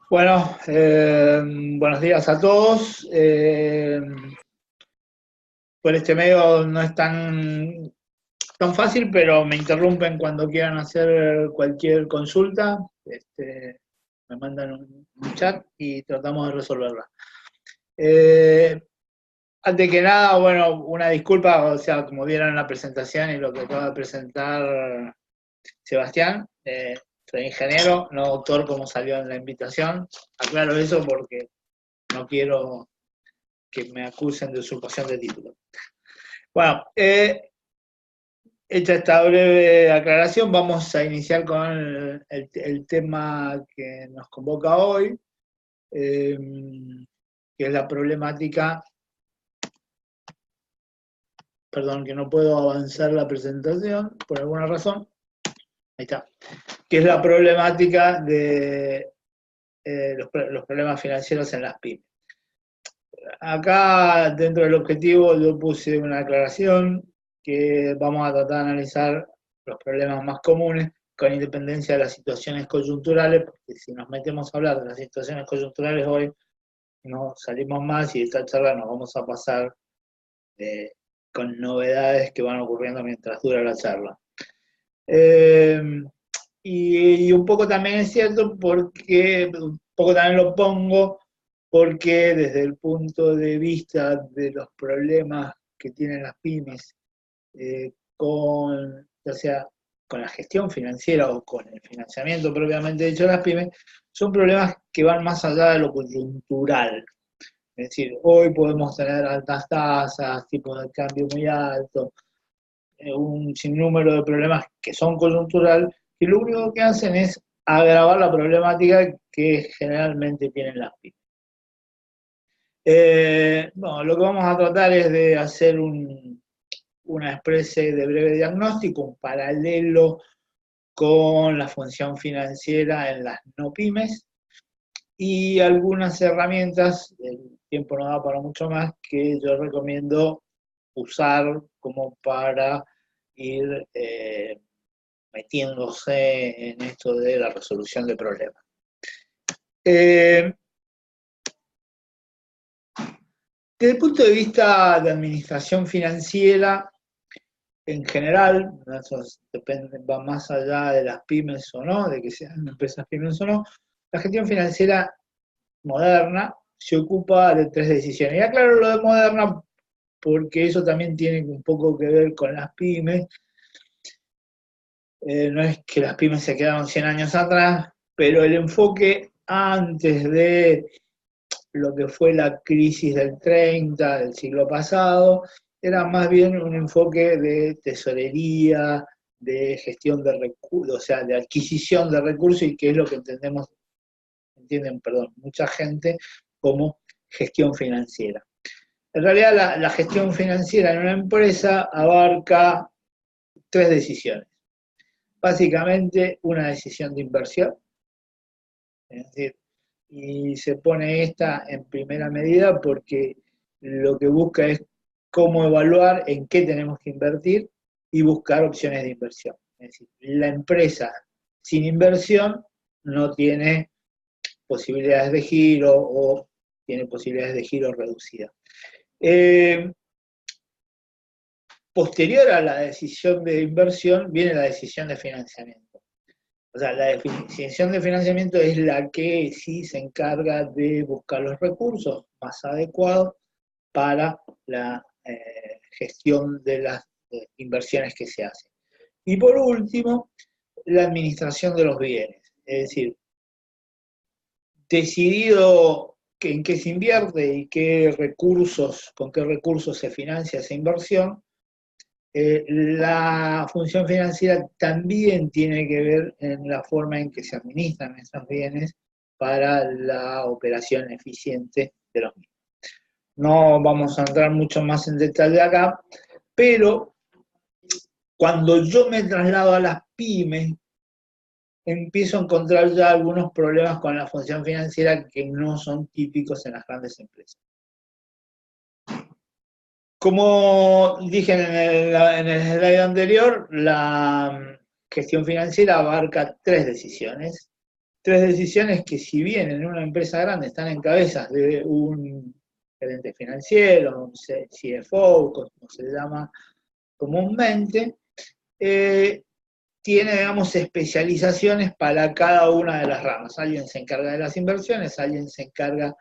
Bueno, buenos días a todos. Por este medio no es tan fácil, pero me interrumpen cuando quieran hacer cualquier consulta. Me mandan un chat y tratamos de resolverla. Antes que nada, bueno, una disculpa, o sea, como vieron en la presentación y lo que acaba de presentar Sebastián, soy ingeniero, no doctor como salió en la invitación. Aclaro eso porque no quiero que me acusen de usurpación de título. Bueno, hecha esta breve aclaración, vamos a iniciar con el tema que nos convoca hoy, que es la problemática. Perdón, que no puedo avanzar la presentación por alguna razón. Ahí está. Que es la problemática de los problemas financieros en las pymes. Acá, dentro del objetivo, yo puse una aclaración que vamos a tratar de analizar los problemas más comunes con independencia de las situaciones coyunturales, porque si nos metemos a hablar de las situaciones coyunturales hoy, no salimos más y esta charla nos vamos a pasar con novedades que van ocurriendo mientras dura la charla. Y un poco también es cierto porque, un poco también lo pongo porque desde el punto de vista de los problemas que tienen las pymes, ya sea con la gestión financiera o con el financiamiento propiamente dicho de las pymes, son problemas que van más allá de lo coyuntural. Es decir, hoy podemos tener altas tasas, tipos de cambio muy altos, un sinnúmero de problemas que son coyuntural, que lo único que hacen es agravar la problemática que generalmente tienen las pymes. Bueno, lo que vamos a tratar es de hacer una especie de breve diagnóstico, un paralelo con la función financiera en las no pymes y algunas herramientas, el tiempo no da para mucho más, que yo recomiendo usar como para ir metiéndose en esto de la resolución de problemas. Desde el punto de vista de administración financiera, en general, eso depende, va más allá de las pymes o no, de que sean empresas pymes o no, la gestión financiera moderna se ocupa de tres decisiones. Y aclaro lo de moderna porque eso también tiene un poco que ver con las pymes. No es que las pymes se quedaron 100 años atrás, pero el enfoque antes de lo que fue la crisis del 30, del siglo pasado, era más bien un enfoque de tesorería, de gestión de recursos, o sea, de adquisición de recursos, y que es lo que entienden, mucha gente como gestión financiera. En realidad, la gestión financiera en una empresa abarca tres decisiones. Básicamente, una decisión de inversión, es decir, y se pone esta en primera medida porque lo que busca es cómo evaluar en qué tenemos que invertir y buscar opciones de inversión. Es decir, la empresa sin inversión no tiene posibilidades de giro o tiene posibilidades de giro reducidas. Posterior a la decisión de inversión viene la decisión de financiamiento. O sea, la definición de financiamiento es la que sí se encarga de buscar los recursos más adecuados para la gestión de las inversiones que se hacen. Y por último, la administración de los bienes. Es decir, decidido en qué se invierte y con qué recursos se financia esa inversión, la función financiera también tiene que ver en la forma en que se administran esos bienes para la operación eficiente de los mismos. No vamos a entrar mucho más en detalle acá, pero cuando yo me traslado a las pymes, empiezo a encontrar ya algunos problemas con la función financiera que no son típicos en las grandes empresas. Como dije en el slide anterior, la gestión financiera abarca tres decisiones. tres decisiones que, si bien en una empresa grande están en cabezas de un gerente financiero, un CFO, como se llama comúnmente, tiene, digamos, especializaciones para cada una de las ramas. Alguien se encarga de las inversiones, alguien se encarga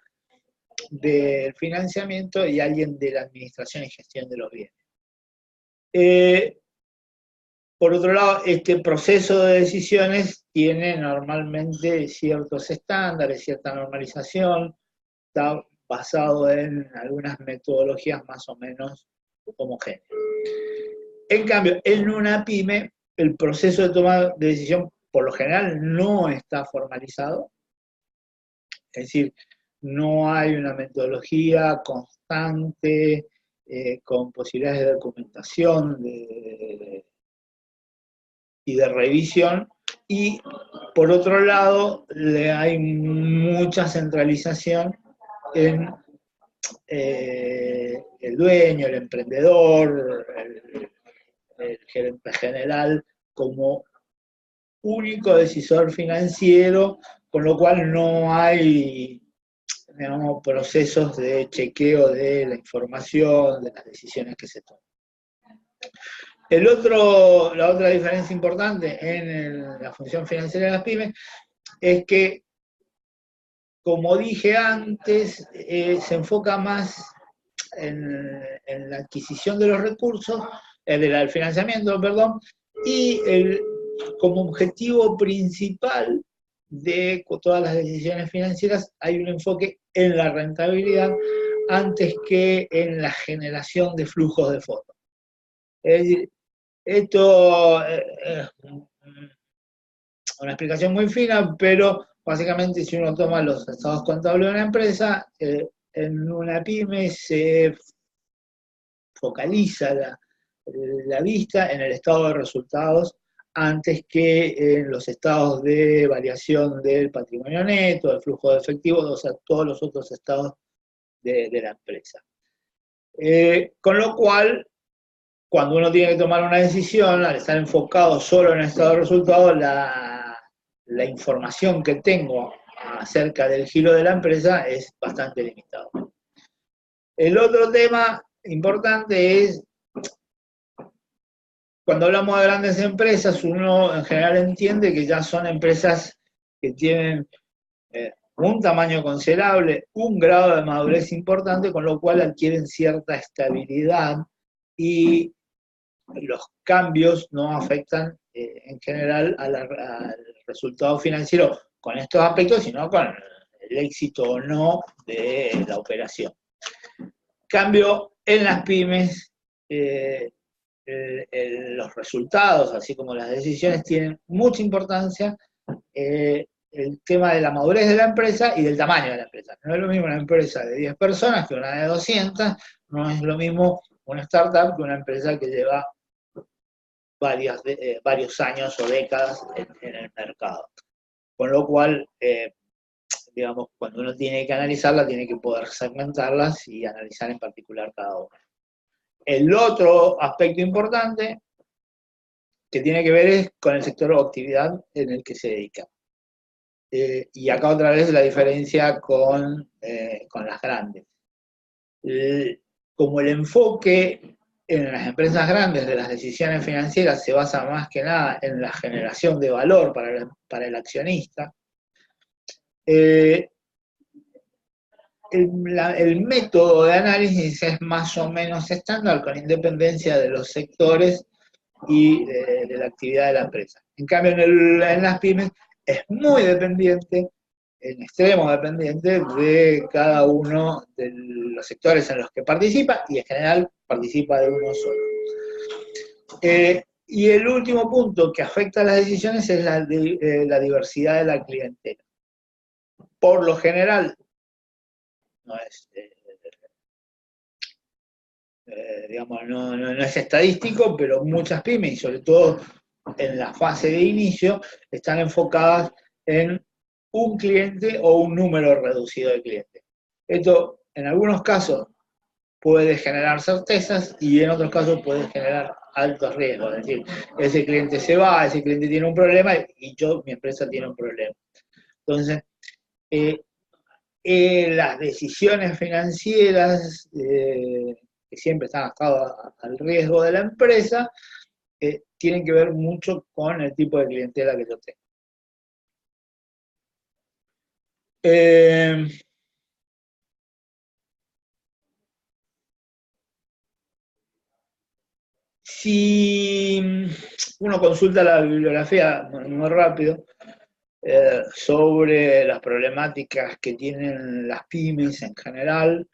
del financiamiento y alguien de la administración y gestión de los bienes. Por otro lado, este proceso de decisiones tiene normalmente ciertos estándares, cierta normalización, está basado en algunas metodologías más o menos homogéneas. En cambio, en una pyme, el proceso de toma de decisión por lo general no está formalizado, es decir, no hay una metodología constante, con posibilidades de documentación y de revisión, y por otro lado hay mucha centralización en el dueño, el emprendedor, el gerente general como único decisor financiero, con lo cual no hay, digamos, procesos de chequeo de la información, de las decisiones que se toman. La otra diferencia importante en la función financiera de las pymes es que, como dije antes, se enfoca más en la adquisición de los recursos, del financiamiento, perdón, y como objetivo principal de todas las decisiones financieras hay un enfoque en la rentabilidad antes que en la generación de flujos de fondos. Es decir, esto es una explicación muy fina, pero básicamente si uno toma los estados contables de una empresa, en una pyme se focaliza la vista en el estado de resultados antes que en los estados de variación del patrimonio neto, del flujo de efectivo, o sea, todos los otros estados de la empresa. Con lo cual, cuando uno tiene que tomar una decisión, al estar enfocado solo en el estado de resultados, la información que tengo acerca del giro de la empresa es bastante limitada. El otro tema importante es, cuando hablamos de grandes empresas, uno en general entiende que ya son empresas que tienen un tamaño considerable, un grado de madurez importante, con lo cual adquieren cierta estabilidad y los cambios no afectan en general al resultado financiero con estos aspectos, sino con el éxito o no de la operación. Cambio, en las pymes, los resultados, así como las decisiones, tienen mucha importancia. El tema de la madurez de la empresa y del tamaño de la empresa. No es lo mismo una empresa de 10 personas que una de 200, no es lo mismo una startup que una empresa que lleva varios años o décadas en el mercado. Con lo cual, digamos, cuando uno tiene que analizarla, tiene que poder segmentarlas y analizar en particular cada una. El otro aspecto importante que tiene que ver es con el sector o actividad en el que se dedica. Y acá otra vez la diferencia con las grandes. Como el enfoque en las empresas grandes de las decisiones financieras se basa más que nada en la generación de valor para el accionista, el método de análisis es más o menos estándar, con independencia de los sectores y de la actividad de la empresa. En cambio, en las pymes es muy dependiente, en extremo dependiente de cada uno de los sectores en los que participa, y en general participa de uno solo. Y el último punto que afecta a las decisiones es la diversidad de la clientela. Por lo general, no es, digamos, no es estadístico, pero muchas pymes, y sobre todo en la fase de inicio, están enfocadas en un cliente o un número reducido de clientes. Esto, en algunos casos, puede generar certezas y en otros casos puede generar altos riesgos. Es decir, ese cliente se va, ese cliente tiene un problema y mi empresa tiene un problema. Entonces, las decisiones financieras, que siempre están atadas al riesgo de la empresa, tienen que ver mucho con el tipo de clientela que yo tengo. Si uno consulta la bibliografía muy rápido sobre las problemáticas que tienen las pymes en general,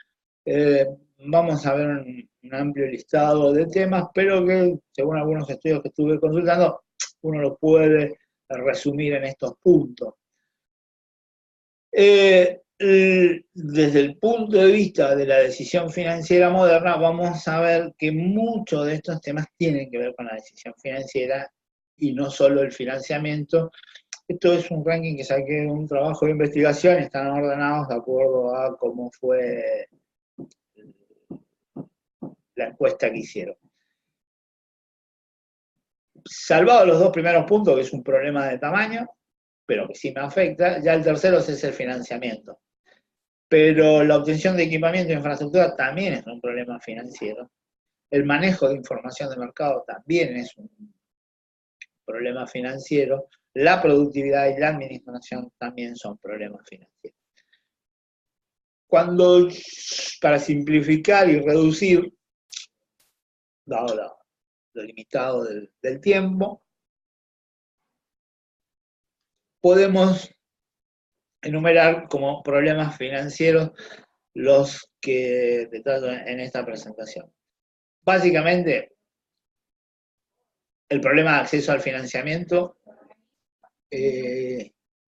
vamos a ver un amplio listado de temas, pero que según algunos estudios que estuve consultando, uno lo puede resumir en estos puntos. Desde el punto de vista de la decisión financiera moderna, vamos a ver que muchos de estos temas tienen que ver con la decisión financiera y no solo el financiamiento. Esto es un ranking que saqué de un trabajo de investigación, están ordenados de acuerdo a cómo fue la encuesta que hicieron. Salvado los dos primeros puntos, que es un problema de tamaño, pero que sí me afecta, ya el tercero es el financiamiento. Pero la obtención de equipamiento e infraestructura también es un problema financiero. El manejo de información de mercado también es un problema financiero. La productividad y la administración también son problemas financieros. Cuando, para simplificar y reducir, dado lo limitado del tiempo, podemos enumerar como problemas financieros los que detallo en esta presentación. Básicamente, el problema de acceso al financiamiento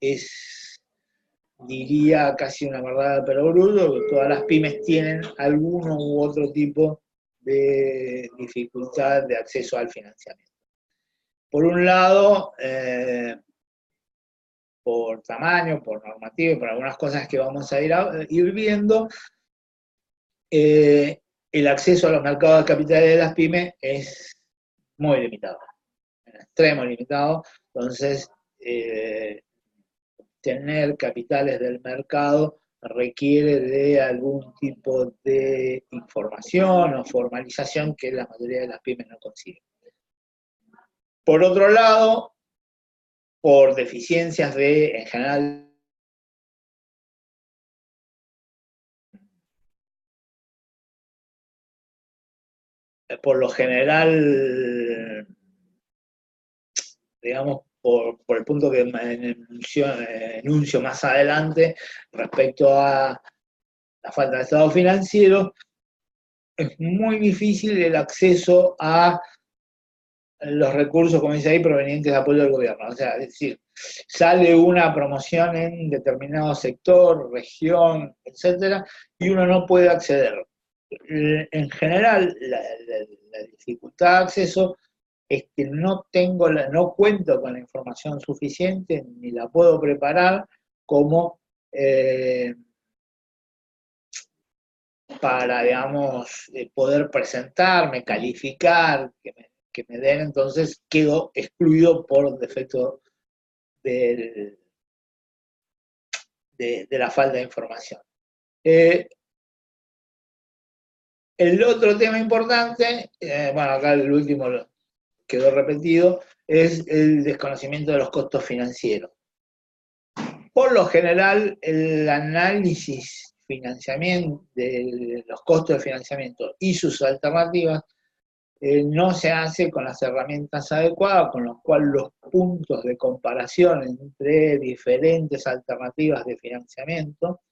es, diría, casi una verdad de perogrullo, que todas las pymes tienen alguno u otro tipo de dificultad de acceso al financiamiento. Por un lado, por tamaño, por normativa y por algunas cosas que vamos a ir viendo, el acceso a los mercados de capitales de las pymes es muy limitado, en extremo limitado. Entonces, tener capitales del mercado requiere de algún tipo de información o formalización que la mayoría de las pymes no consiguen. Por otro lado, por deficiencias en general, por lo general, digamos, por el punto que enuncio más adelante respecto a la falta de estado financiero, es muy difícil el acceso a los recursos, como dice ahí, provenientes de apoyo del gobierno. O sea, es decir, sale una promoción en determinado sector, región, etcétera, y uno no puede acceder. En general, la dificultad de acceso es que no cuento con la información suficiente, ni la puedo preparar como para, digamos, poder presentarme, calificar, que me den, entonces quedo excluido por defecto de la falta de información. El otro tema importante, bueno, acá el último quedó repetido, es el desconocimiento de los costos financieros. Por lo general, el análisis financiamiento, de los costos de financiamiento y sus alternativas no se hace con las herramientas adecuadas, con lo cual los puntos de comparación entre diferentes alternativas de financiamiento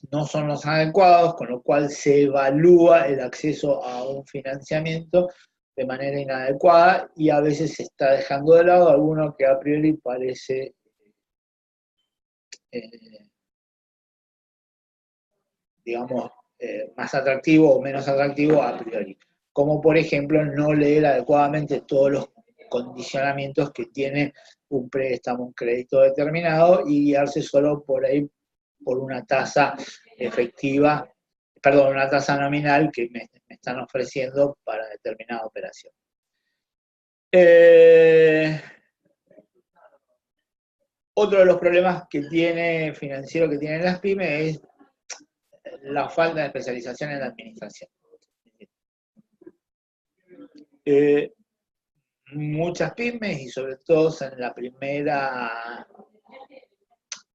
no son los adecuados, con lo cual se evalúa el acceso a un financiamiento de manera inadecuada y a veces se está dejando de lado alguno que a priori parece digamos, más atractivo o menos atractivo a priori. Como por ejemplo no leer adecuadamente todos los condicionamientos que tiene un préstamo, un crédito determinado y guiarse solo por ahí por una tasa efectiva, perdón, una tasa nominal que me están ofreciendo para determinada operación. Otro de los problemas que tiene financiero que tienen las pymes es la falta de especialización en la administración. Muchas pymes, y sobre todo en la primera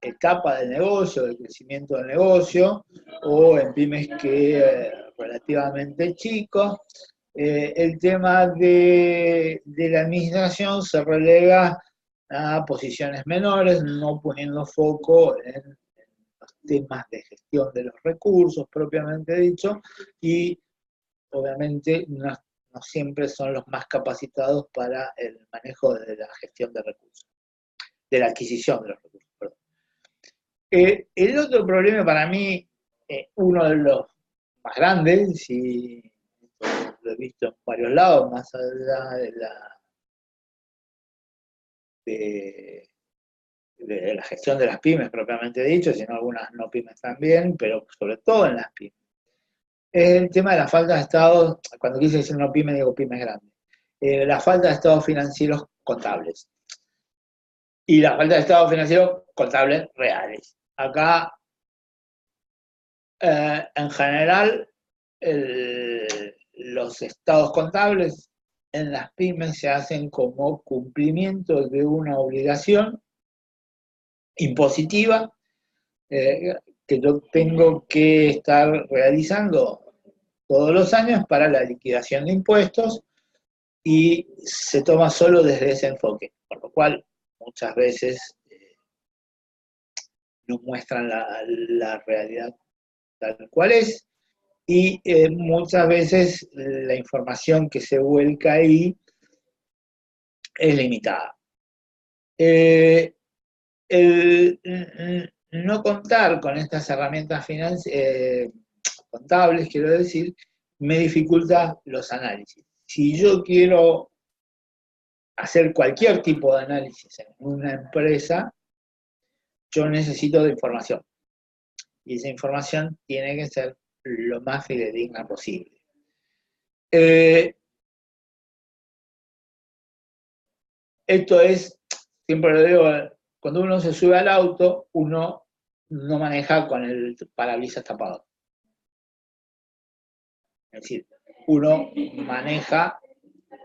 etapa del negocio, del crecimiento del negocio, o en pymes que relativamente chicos, el tema de la administración se relega a posiciones menores, no poniendo foco en los temas de gestión de los recursos propiamente dicho, y obviamente no siempre son los más capacitados para el manejo de la gestión de recursos, de la adquisición de los recursos, perdón. El otro problema para mí, uno de los más grandes, y lo he visto en varios lados, más allá de la gestión de las pymes propiamente dicho, sino algunas no pymes también, pero sobre todo en las pymes, es el tema de la falta de estados. Cuando quise decir no pyme, digo pymes grandes, la falta de estados financieros contables y la falta de estados financieros contables reales. Acá, en general, los estados contables en las pymes se hacen como cumplimiento de una obligación impositiva que yo tengo que estar realizando todos los años para la liquidación de impuestos, y se toma solo desde ese enfoque, por lo cual muchas veces no muestran la realidad tal cual es, y muchas veces la información que se vuelca ahí es limitada. El no contar con estas herramientas contables, quiero decir, me dificulta los análisis. Si yo quiero hacer cualquier tipo de análisis en una empresa, yo necesito de información. Y esa información tiene que ser lo más fidedigna posible. Esto es, siempre lo digo, cuando uno se sube al auto, uno no maneja con el parabrisas tapado. Es decir, uno maneja,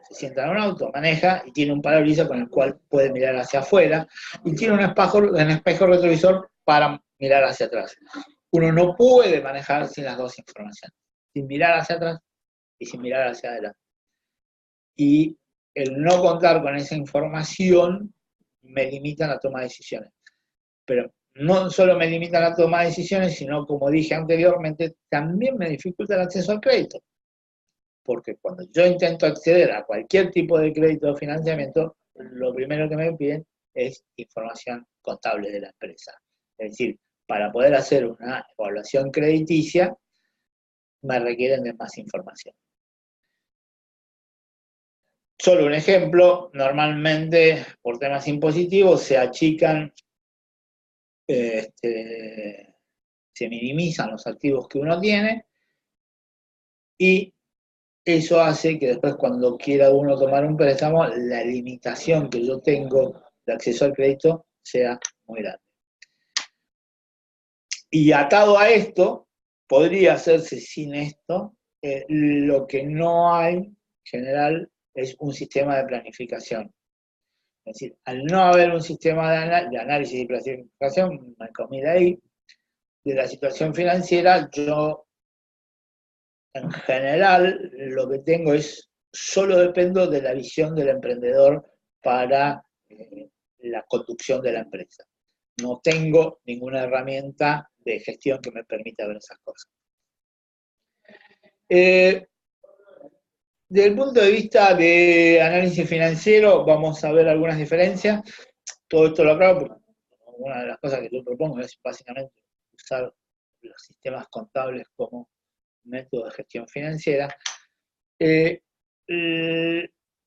se sienta en un auto, maneja y tiene un parabrisas con el cual puede mirar hacia afuera y tiene un espejo retrovisor para mirar hacia atrás. Uno no puede manejar sin las dos informaciones, sin mirar hacia atrás y sin mirar hacia adelante. Y el no contar con esa información me limita la toma de decisiones. Pero no solo me limita la toma de decisiones, sino, como dije anteriormente, también me dificulta el acceso al crédito. Porque cuando yo intento acceder a cualquier tipo de crédito o financiamiento, lo primero que me piden es información contable de la empresa. Es decir, para poder hacer una evaluación crediticia, me requieren de más información. Solo un ejemplo, normalmente por temas impositivos se achican, se minimizan los activos que uno tiene, y eso hace que después, cuando quiera uno tomar un préstamo, la limitación que yo tengo de acceso al crédito sea muy grande. Y atado a esto, podría hacerse sin esto, lo que no hay en general es un sistema de planificación. Es decir, al no haber un sistema de análisis y planificación, me comí de ahí, de la situación financiera, yo en general lo que tengo es, solo dependo de la visión del emprendedor para la conducción de la empresa. No tengo ninguna herramienta de gestión que me permita ver esas cosas. Desde el punto de vista de análisis financiero, vamos a ver algunas diferencias. Todo esto lo acabo porque una de las cosas que yo propongo es básicamente usar los sistemas contables como método de gestión financiera.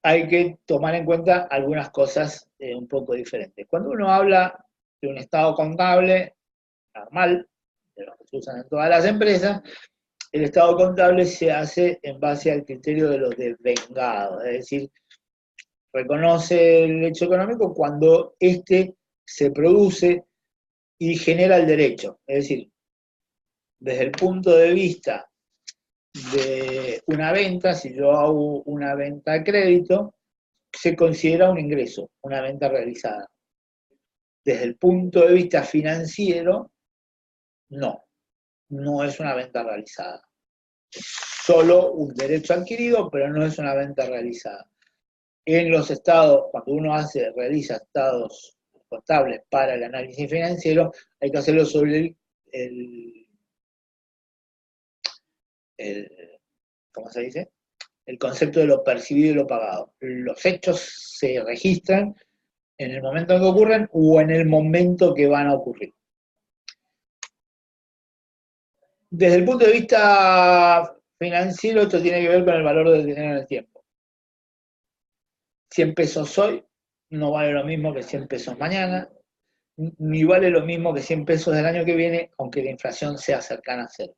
Hay que tomar en cuenta algunas cosas un poco diferentes. Cuando uno habla de un estado contable normal, de los que se usan en todas las empresas, el estado contable se hace en base al criterio de los desvengados, es decir, reconoce el hecho económico cuando éste se produce y genera el derecho. Es decir, desde el punto de vista de una venta, si yo hago una venta a crédito, se considera un ingreso, una venta realizada. Desde el punto de vista financiero, no es una venta realizada. Es solo un derecho adquirido, pero no es una venta realizada. En los estados, cuando uno realiza estados contables para el análisis financiero, hay que hacerlo sobre el ¿cómo se dice? El concepto de lo percibido y lo pagado. Los hechos se registran en el momento en que ocurren o en el momento que van a ocurrir. Desde el punto de vista financiero, esto tiene que ver con el valor del dinero en el tiempo. 100 pesos hoy no vale lo mismo que 100 pesos mañana, ni vale lo mismo que 100 pesos del año que viene, aunque la inflación sea cercana a cero.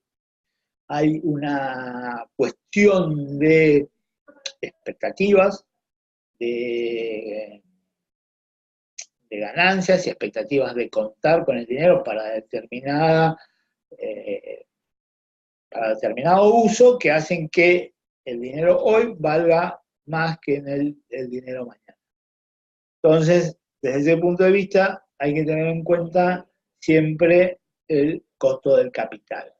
Hay una cuestión de expectativas, de ganancias y expectativas de contar con el dinero para determinado uso que hacen que el dinero hoy valga más que el dinero mañana. Entonces, desde ese punto de vista, hay que tener en cuenta siempre el costo del capital.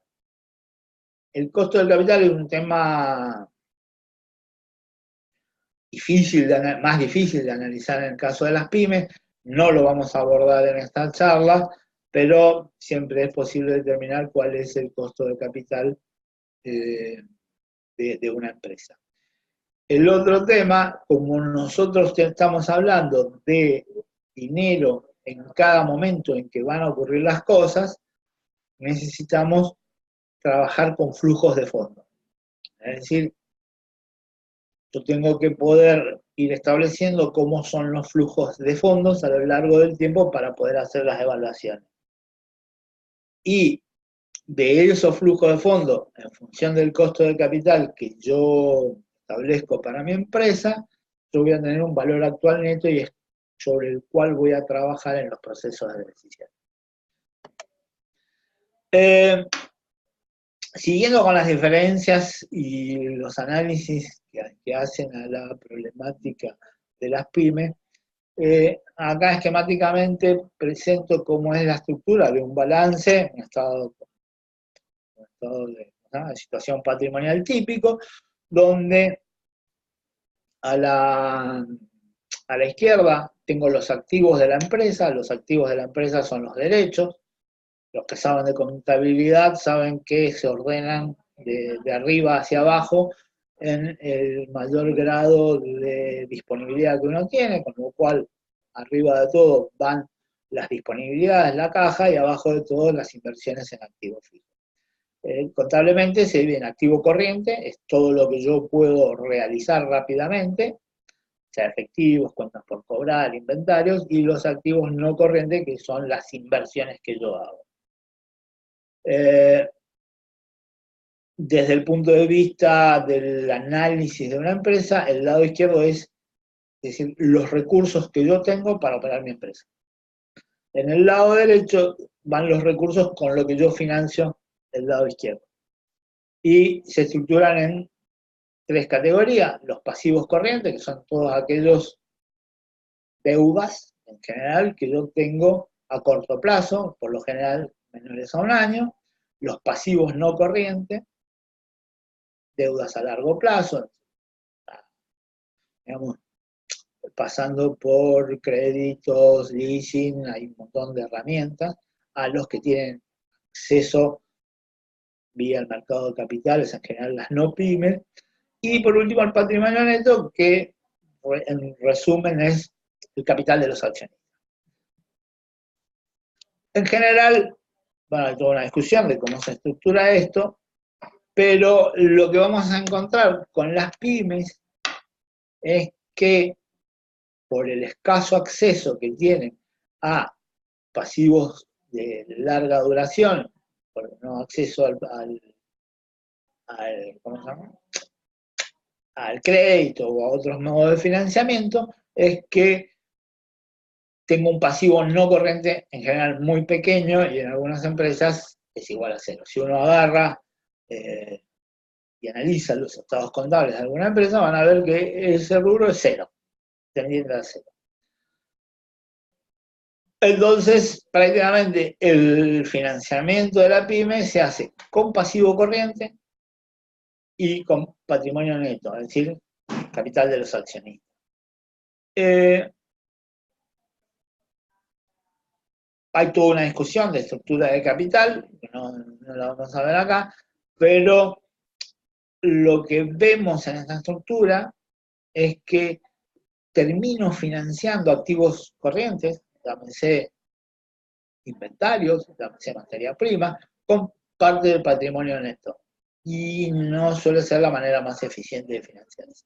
El costo del capital es un tema más difícil de analizar en el caso de las pymes. No lo vamos a abordar en esta charla, pero siempre es posible determinar cuál es el costo de capital de una empresa. El otro tema, como nosotros estamos hablando de dinero en cada momento en que van a ocurrir las cosas, necesitamos trabajar con flujos de fondo. Es decir, yo tengo que poder ir estableciendo cómo son los flujos de fondos a lo largo del tiempo para poder hacer las evaluaciones. Y de esos flujos de fondos, en función del costo del capital que yo establezco para mi empresa, yo voy a tener un valor actual neto y es sobre el cual voy a trabajar en los procesos de decisión. Siguiendo con las diferencias y los análisis que hacen a la problemática de las pymes, acá esquemáticamente presento cómo es la estructura de un balance, un estado de situación patrimonial típico, donde a la izquierda tengo los activos de la empresa. Los activos de la empresa son los derechos. Los que saben de contabilidad saben que se ordenan de arriba hacia abajo en el mayor grado de disponibilidad que uno tiene, con lo cual arriba de todo van las disponibilidades, la caja, y abajo de todo las inversiones en activos fijos. Contablemente se divide en activo corriente, es todo lo que yo puedo realizar rápidamente, sea efectivos, cuentas por cobrar, inventarios, y los activos no corrientes, que son las inversiones que yo hago. Desde el punto de vista del análisis de una empresa, el lado izquierdo es decir, los recursos que yo tengo para operar mi empresa. En el lado derecho van los recursos con lo que yo financio el lado izquierdo. Y se estructuran en 3 categorías: los pasivos corrientes, que son todos aquellos deudas en general que yo tengo a corto plazo, por lo general menores a un año; los pasivos no corrientes, deudas a largo plazo, digamos, pasando por créditos, leasing, hay un montón de herramientas, a los que tienen acceso vía el mercado de capitales, en general las no pymes, y por último el patrimonio neto, que en resumen es el capital de los accionistas. En general, bueno, hay toda una discusión de cómo se estructura esto, pero lo que vamos a encontrar con las pymes es que por el escaso acceso que tienen a pasivos de larga duración, por no acceso ¿cómo se llama? Al crédito o a otros modos de financiamiento, es que tengo un pasivo no corriente en general muy pequeño y en algunas empresas es igual a cero. Si uno agarra y analiza los estados contables de alguna empresa, van a ver que ese rubro es cero, tendiente a cero. Entonces, prácticamente el financiamiento de la pyme se hace con pasivo corriente y con patrimonio neto, es decir, capital de los accionistas. Hay toda una discusión de estructura de capital, que no la vamos a ver acá, pero lo que vemos en esta estructura es que termino financiando activos corrientes, llámese inventarios, llámese materia prima, con parte del patrimonio neto. Y no suele ser la manera más eficiente de financiarse.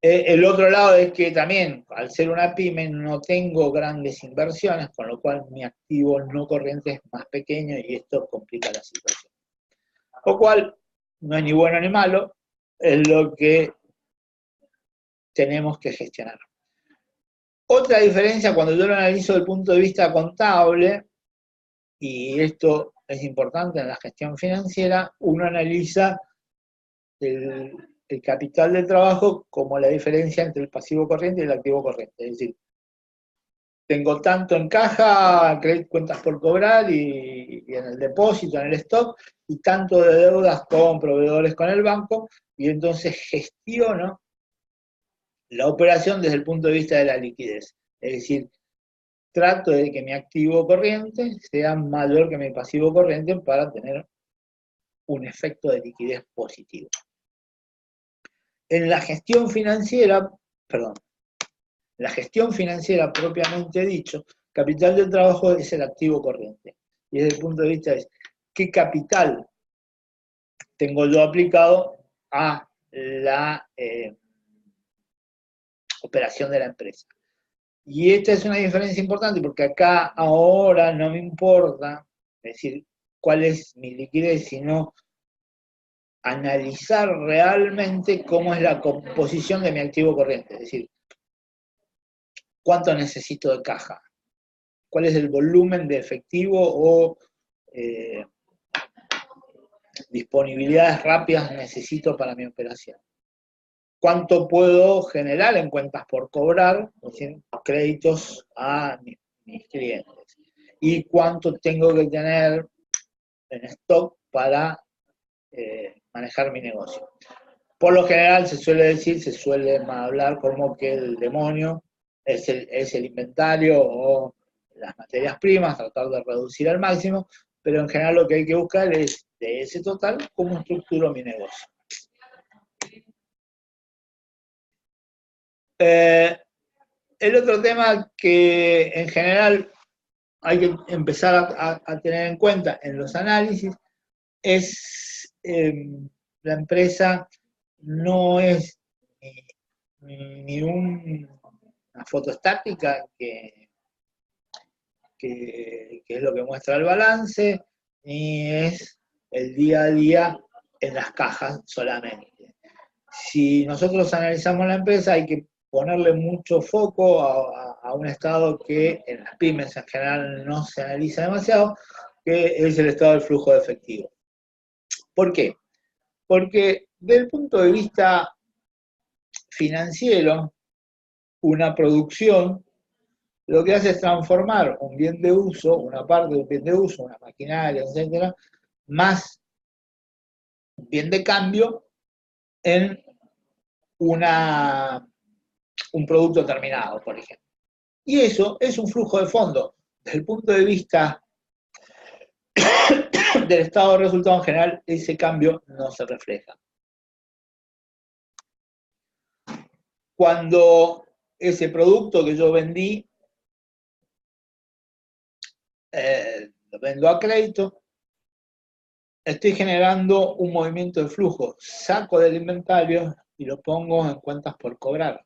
El otro lado es que también, al ser una pyme, no tengo grandes inversiones, con lo cual mi activo no corriente es más pequeño y esto complica la situación. Lo cual no es ni bueno ni malo, es lo que tenemos que gestionar. Otra diferencia, cuando yo lo analizo desde el punto de vista contable, y esto es importante en la gestión financiera, uno analiza el capital de trabajo como la diferencia entre el pasivo corriente y el activo corriente. Es decir, tengo tanto en caja, cuentas por cobrar y en el depósito, en el stock, y tanto de deudas con proveedores con el banco, y entonces gestiono la operación desde el punto de vista de la liquidez. Es decir, trato de que mi activo corriente sea mayor que mi pasivo corriente para tener un efecto de liquidez positivo. En la gestión financiera, la gestión financiera propiamente dicho, capital del trabajo es el activo corriente. Y desde el punto de vista es, ¿qué capital tengo yo aplicado a la operación de la empresa? Y esta es una diferencia importante porque acá ahora no me importa, es decir, cuál es mi liquidez, sino analizar realmente cómo es la composición de mi activo corriente, es decir, cuánto necesito de caja, cuál es el volumen de efectivo o disponibilidades rápidas necesito para mi operación. ¿Cuánto puedo generar en cuentas por cobrar, es decir, créditos a mis clientes? ¿Y cuánto tengo que tener en stock para manejar mi negocio? Por lo general se suele hablar como que el demonio es el inventario o las materias primas, tratar de reducir al máximo, pero en general lo que hay que buscar es de ese total cómo estructuro mi negocio. El otro tema que en general hay que empezar a tener en cuenta en los análisis es la empresa no es ni una foto estática que es lo que muestra el balance, ni es el día a día en las cajas solamente. Si nosotros analizamos la empresa hay que ponerle mucho foco a un estado que en las pymes en general no se analiza demasiado, que es el estado del flujo de efectivo. ¿Por qué? Porque desde el punto de vista financiero, una producción lo que hace es transformar un bien de uso, una parte de un bien de uso, una maquinaria, etcétera, más un bien de cambio en un producto terminado, por ejemplo. Y eso es un flujo de fondo. Desde el punto de vista del estado de resultado en general, ese cambio no se refleja. Cuando ese producto que yo vendí, lo vendo a crédito, estoy generando un movimiento de flujo. Saco del inventario y lo pongo en cuentas por cobrar.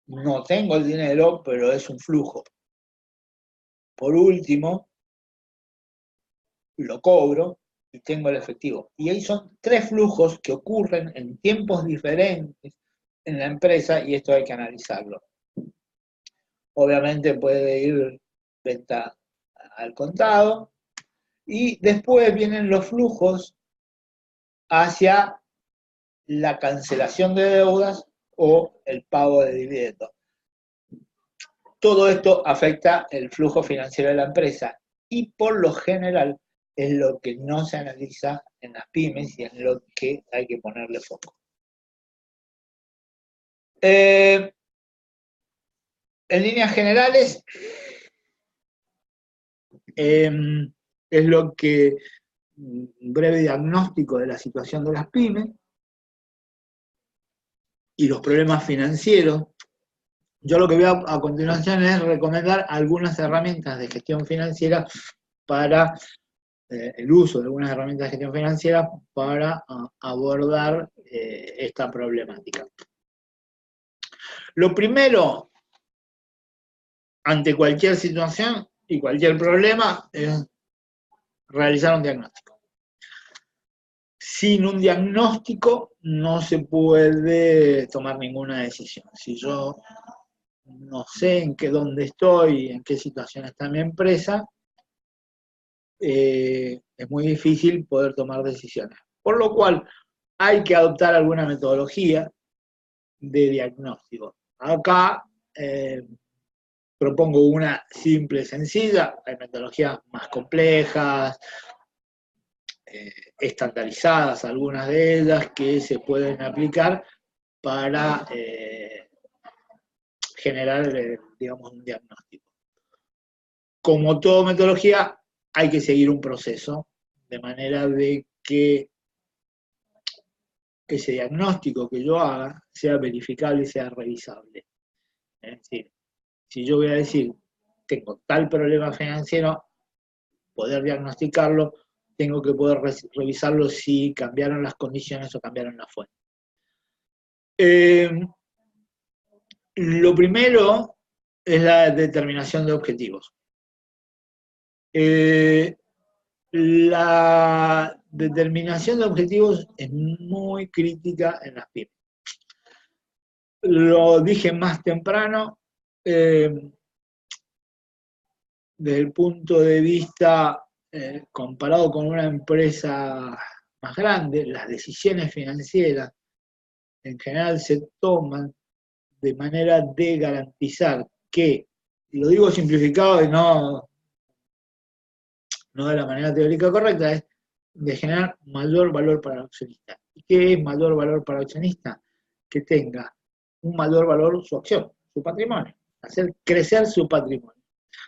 No tengo el dinero, pero es un flujo. Por último, lo cobro y tengo el efectivo. Y ahí son 3 flujos que ocurren en tiempos diferentes en la empresa y esto hay que analizarlo. obviamente puede ir venta al contado, y después vienen los flujos hacia la cancelación de deudas o el pago de dividendos. Todo esto afecta el flujo financiero de la empresa y por lo general es lo que no se analiza en las pymes y en lo que hay que ponerle foco. En líneas generales, es lo que un breve diagnóstico de la situación de las pymes y los problemas financieros. Yo lo que voy a continuación es recomendar algunas herramientas de gestión financiera para el uso de algunas herramientas de gestión financiera para abordar esta problemática. Lo primero, ante cualquier situación y cualquier problema, es realizar un diagnóstico. Sin un diagnóstico no se puede tomar ninguna decisión. Si yo no sé dónde estoy, en qué situación está mi empresa, es muy difícil poder tomar decisiones. Por lo cual hay que adoptar alguna metodología de diagnóstico. Acá propongo una simple, sencilla, hay metodologías más complejas, estandarizadas, algunas de ellas que se pueden aplicar para generar, digamos, un diagnóstico. Como toda metodología, hay que seguir un proceso, de manera de que ese diagnóstico que yo haga sea verificable y sea revisable. Es decir, si yo voy a decir, tengo tal problema financiero, poder diagnosticarlo, tengo que poder revisarlo si cambiaron las condiciones o cambiaron la fuente. Lo primero es la determinación de objetivos. La determinación de objetivos es muy crítica en las pymes. Lo dije más temprano, desde el punto de vista comparado con una empresa más grande, las decisiones financieras en general se toman de manera de garantizar que, y lo digo simplificado y no de la manera teórica correcta, es de generar mayor valor para el accionista. ¿Y qué es mayor valor para el accionista? Que tenga un mayor valor su acción, su patrimonio, hacer crecer su patrimonio.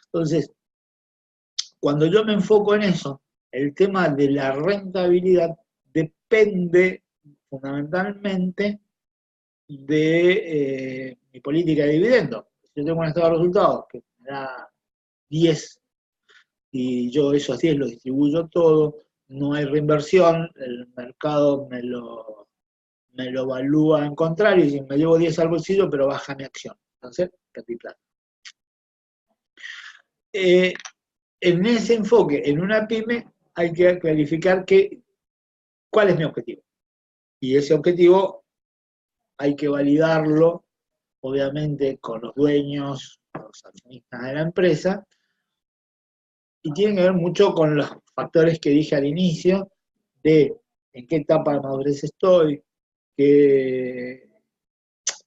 Entonces, cuando yo me enfoco en eso, el tema de la rentabilidad depende fundamentalmente de mi política de dividendos. Si yo tengo un estado de resultados que me da 10 y yo esos 10 los distribuyo todo, no hay reinversión, el mercado me lo evalúa en contrario, y si me llevo 10 al bolsillo, pero baja mi acción. Entonces, perdí plata. En ese enfoque, en una pyme, hay que clarificar cuál es mi objetivo. Y ese objetivo hay que validarlo, obviamente, con los dueños, los accionistas de la empresa, y tiene que ver mucho con los factores que dije al inicio, de en qué etapa de madurez estoy, qué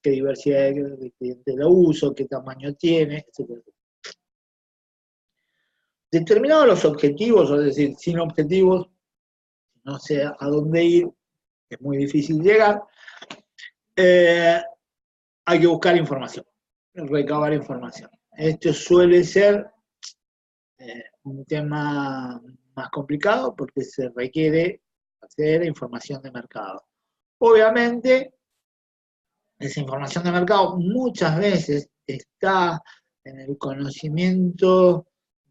diversidad de clientes lo uso, qué tamaño tiene, etc. Determinados los objetivos, es decir, sin objetivos, no sé a dónde ir, es muy difícil llegar, hay que buscar información, recabar información. Esto suele ser un tema más complicado porque se requiere hacer información de mercado. Obviamente, esa información de mercado muchas veces está en el conocimiento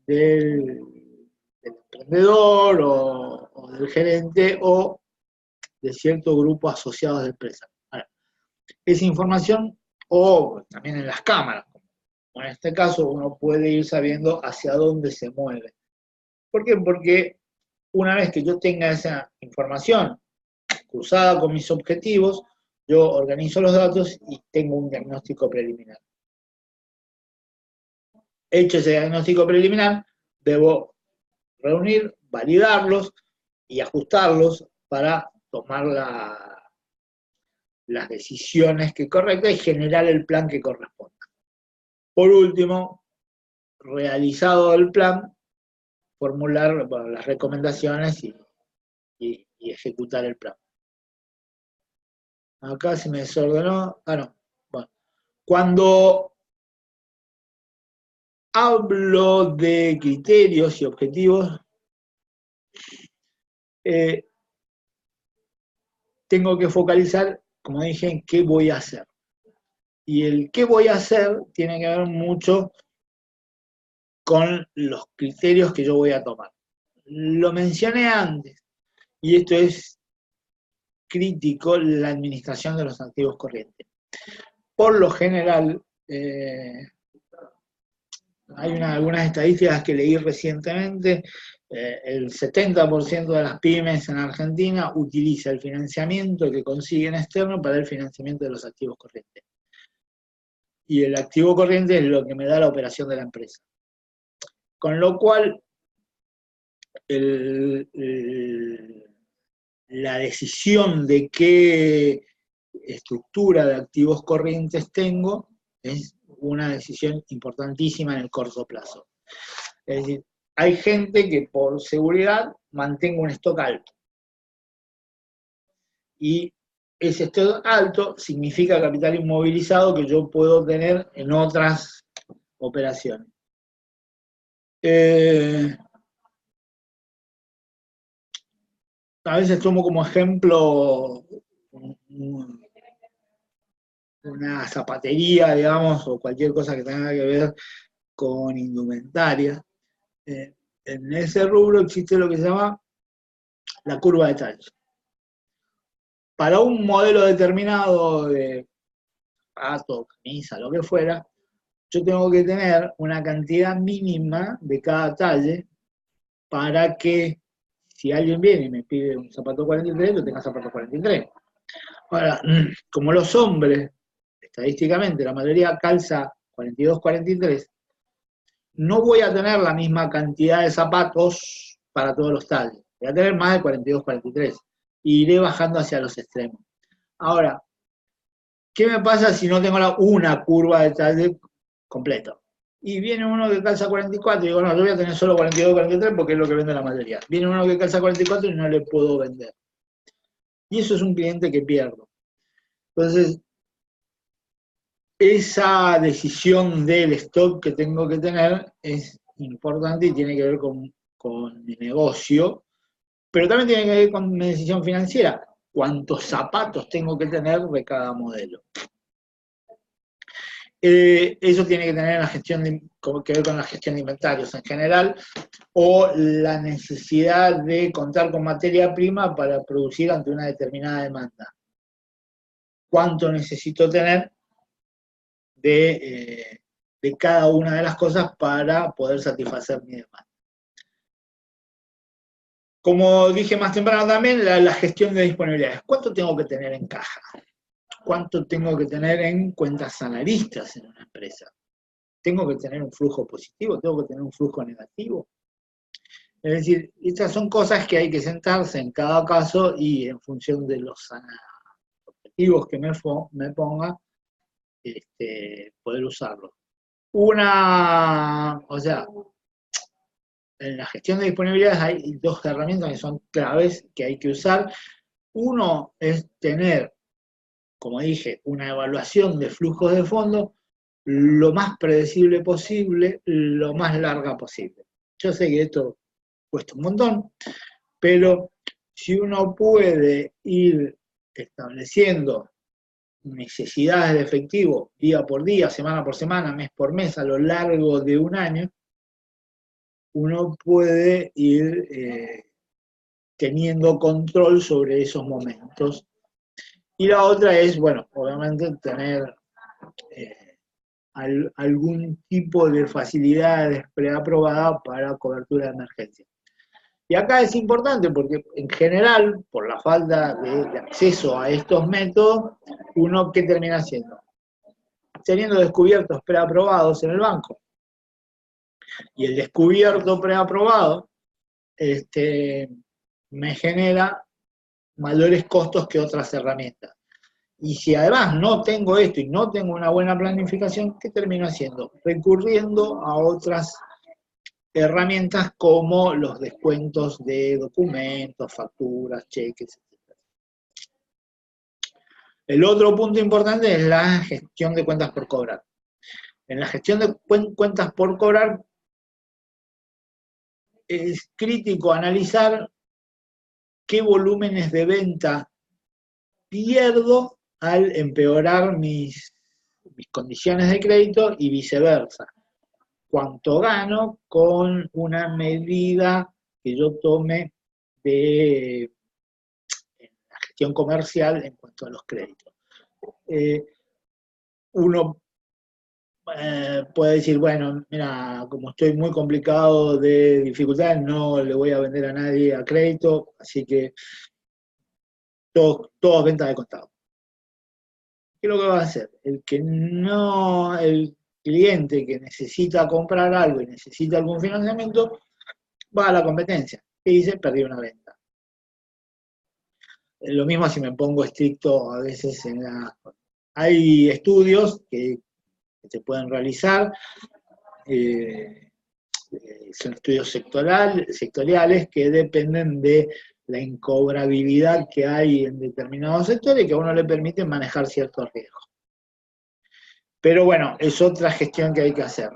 del emprendedor o del gerente o de cierto grupo asociados de empresas. Ahora, esa información, o también en las cámaras, en este caso uno puede ir sabiendo hacia dónde se mueve. ¿Por qué? Porque una vez que yo tenga esa información cruzada con mis objetivos, yo organizo los datos y tengo un diagnóstico preliminar. Hecho ese diagnóstico preliminar, debo reunir, validarlos y ajustarlos para tomar las decisiones que correctas y generar el plan que corresponda. Por último, realizado el plan, formular las recomendaciones y ejecutar el plan. Acá se me desordenó. No. Bueno. Cuando hablo de criterios y objetivos, tengo que focalizar, como dije, en qué voy a hacer. Y el qué voy a hacer tiene que ver mucho con los criterios que yo voy a tomar. Lo mencioné antes, y esto es crítico, la administración de los activos corrientes. Por lo general, hay algunas estadísticas que leí recientemente, el 70% de las pymes en Argentina utiliza el financiamiento que consiguen externo para el financiamiento de los activos corrientes. Y el activo corriente es lo que me da la operación de la empresa. Con lo cual, la decisión de qué estructura de activos corrientes tengo es una decisión importantísima en el corto plazo. Es decir, hay gente que por seguridad mantenga un stock alto. Y ese stock alto significa capital inmovilizado que yo puedo tener en otras operaciones. A veces tomo como ejemplo una zapatería, digamos, o cualquier cosa que tenga que ver con indumentaria. En ese rubro existe lo que se llama la curva de talle. Para un modelo determinado de zapato, camisa, lo que fuera, yo tengo que tener una cantidad mínima de cada talle para que si alguien viene y me pide un zapato 43, yo tenga zapato 43. Ahora, como los hombres, estadísticamente, la mayoría calza 42, 43, no voy a tener la misma cantidad de zapatos para todos los talles. Voy a tener más de 42, 43. Y iré bajando hacia los extremos. Ahora, ¿qué me pasa si no tengo una curva de talle completo? Y viene uno que calza 44 y digo, no, yo voy a tener solo 42, 43 porque es lo que vende la mayoría. Viene uno que calza 44 y no le puedo vender. Y eso es un cliente que pierdo. Entonces, esa decisión del stock que tengo que tener es importante y tiene que ver con mi negocio, pero también tiene que ver con mi decisión financiera. ¿Cuántos zapatos tengo que tener de cada modelo? Eso tiene que tener que ver con la gestión de inventarios en general, o la necesidad de contar con materia prima para producir ante una determinada demanda. ¿Cuánto necesito tener de cada una de las cosas para poder satisfacer mi demanda? Como dije más temprano también, la gestión de disponibilidades. ¿Cuánto tengo que tener en caja? ¿Cuánto tengo que tener en cuentas salaristas en una empresa? ¿Tengo que tener un flujo positivo? ¿Tengo que tener un flujo negativo? Es decir, estas son cosas que hay que sentarse en cada caso y en función de los objetivos que me ponga, poder usarlos. O sea, en la gestión de disponibilidades hay dos herramientas que son claves que hay que usar. Uno es tener, como dije, una evaluación de flujos de fondos lo más predecible posible, lo más larga posible. Yo sé que esto cuesta un montón, pero si uno puede ir estableciendo necesidades de efectivo día por día, semana por semana, mes por mes, a lo largo de un año, uno puede ir teniendo control sobre esos momentos. Y la otra es, bueno, obviamente tener algún tipo de facilidades preaprobadas para cobertura de emergencia. Y acá es importante porque en general, por la falta de acceso a estos métodos, uno ¿qué termina haciendo? Teniendo descubiertos preaprobados en el banco. y el descubierto preaprobado me genera mayores costos que otras herramientas. Y si además no tengo esto y no tengo una buena planificación, ¿qué termino haciendo? Recurriendo a otras herramientas como los descuentos de documentos, facturas, cheques, etc. El otro punto importante es la gestión de cuentas por cobrar. En la gestión de cuentas por cobrar es crítico analizar qué volúmenes de venta pierdo al empeorar mis condiciones de crédito y viceversa. Cuánto gano con una medida que yo tome de la gestión comercial en cuanto a los créditos. Uno puede decir, bueno, mira, como estoy muy complicado de dificultad, no le voy a vender a nadie a crédito, así que todo venta de contado. ¿Qué es lo que va a hacer? El cliente que necesita comprar algo y necesita algún financiamiento, va a la competencia. ¿Qué dice? Perdí una venta. Lo mismo si me pongo estricto a veces hay estudios que se pueden realizar, son estudios sectoriales que dependen de la incobrabilidad que hay en determinados sectores que a uno le permite manejar ciertos riesgos. Pero bueno, es otra gestión que hay que hacer.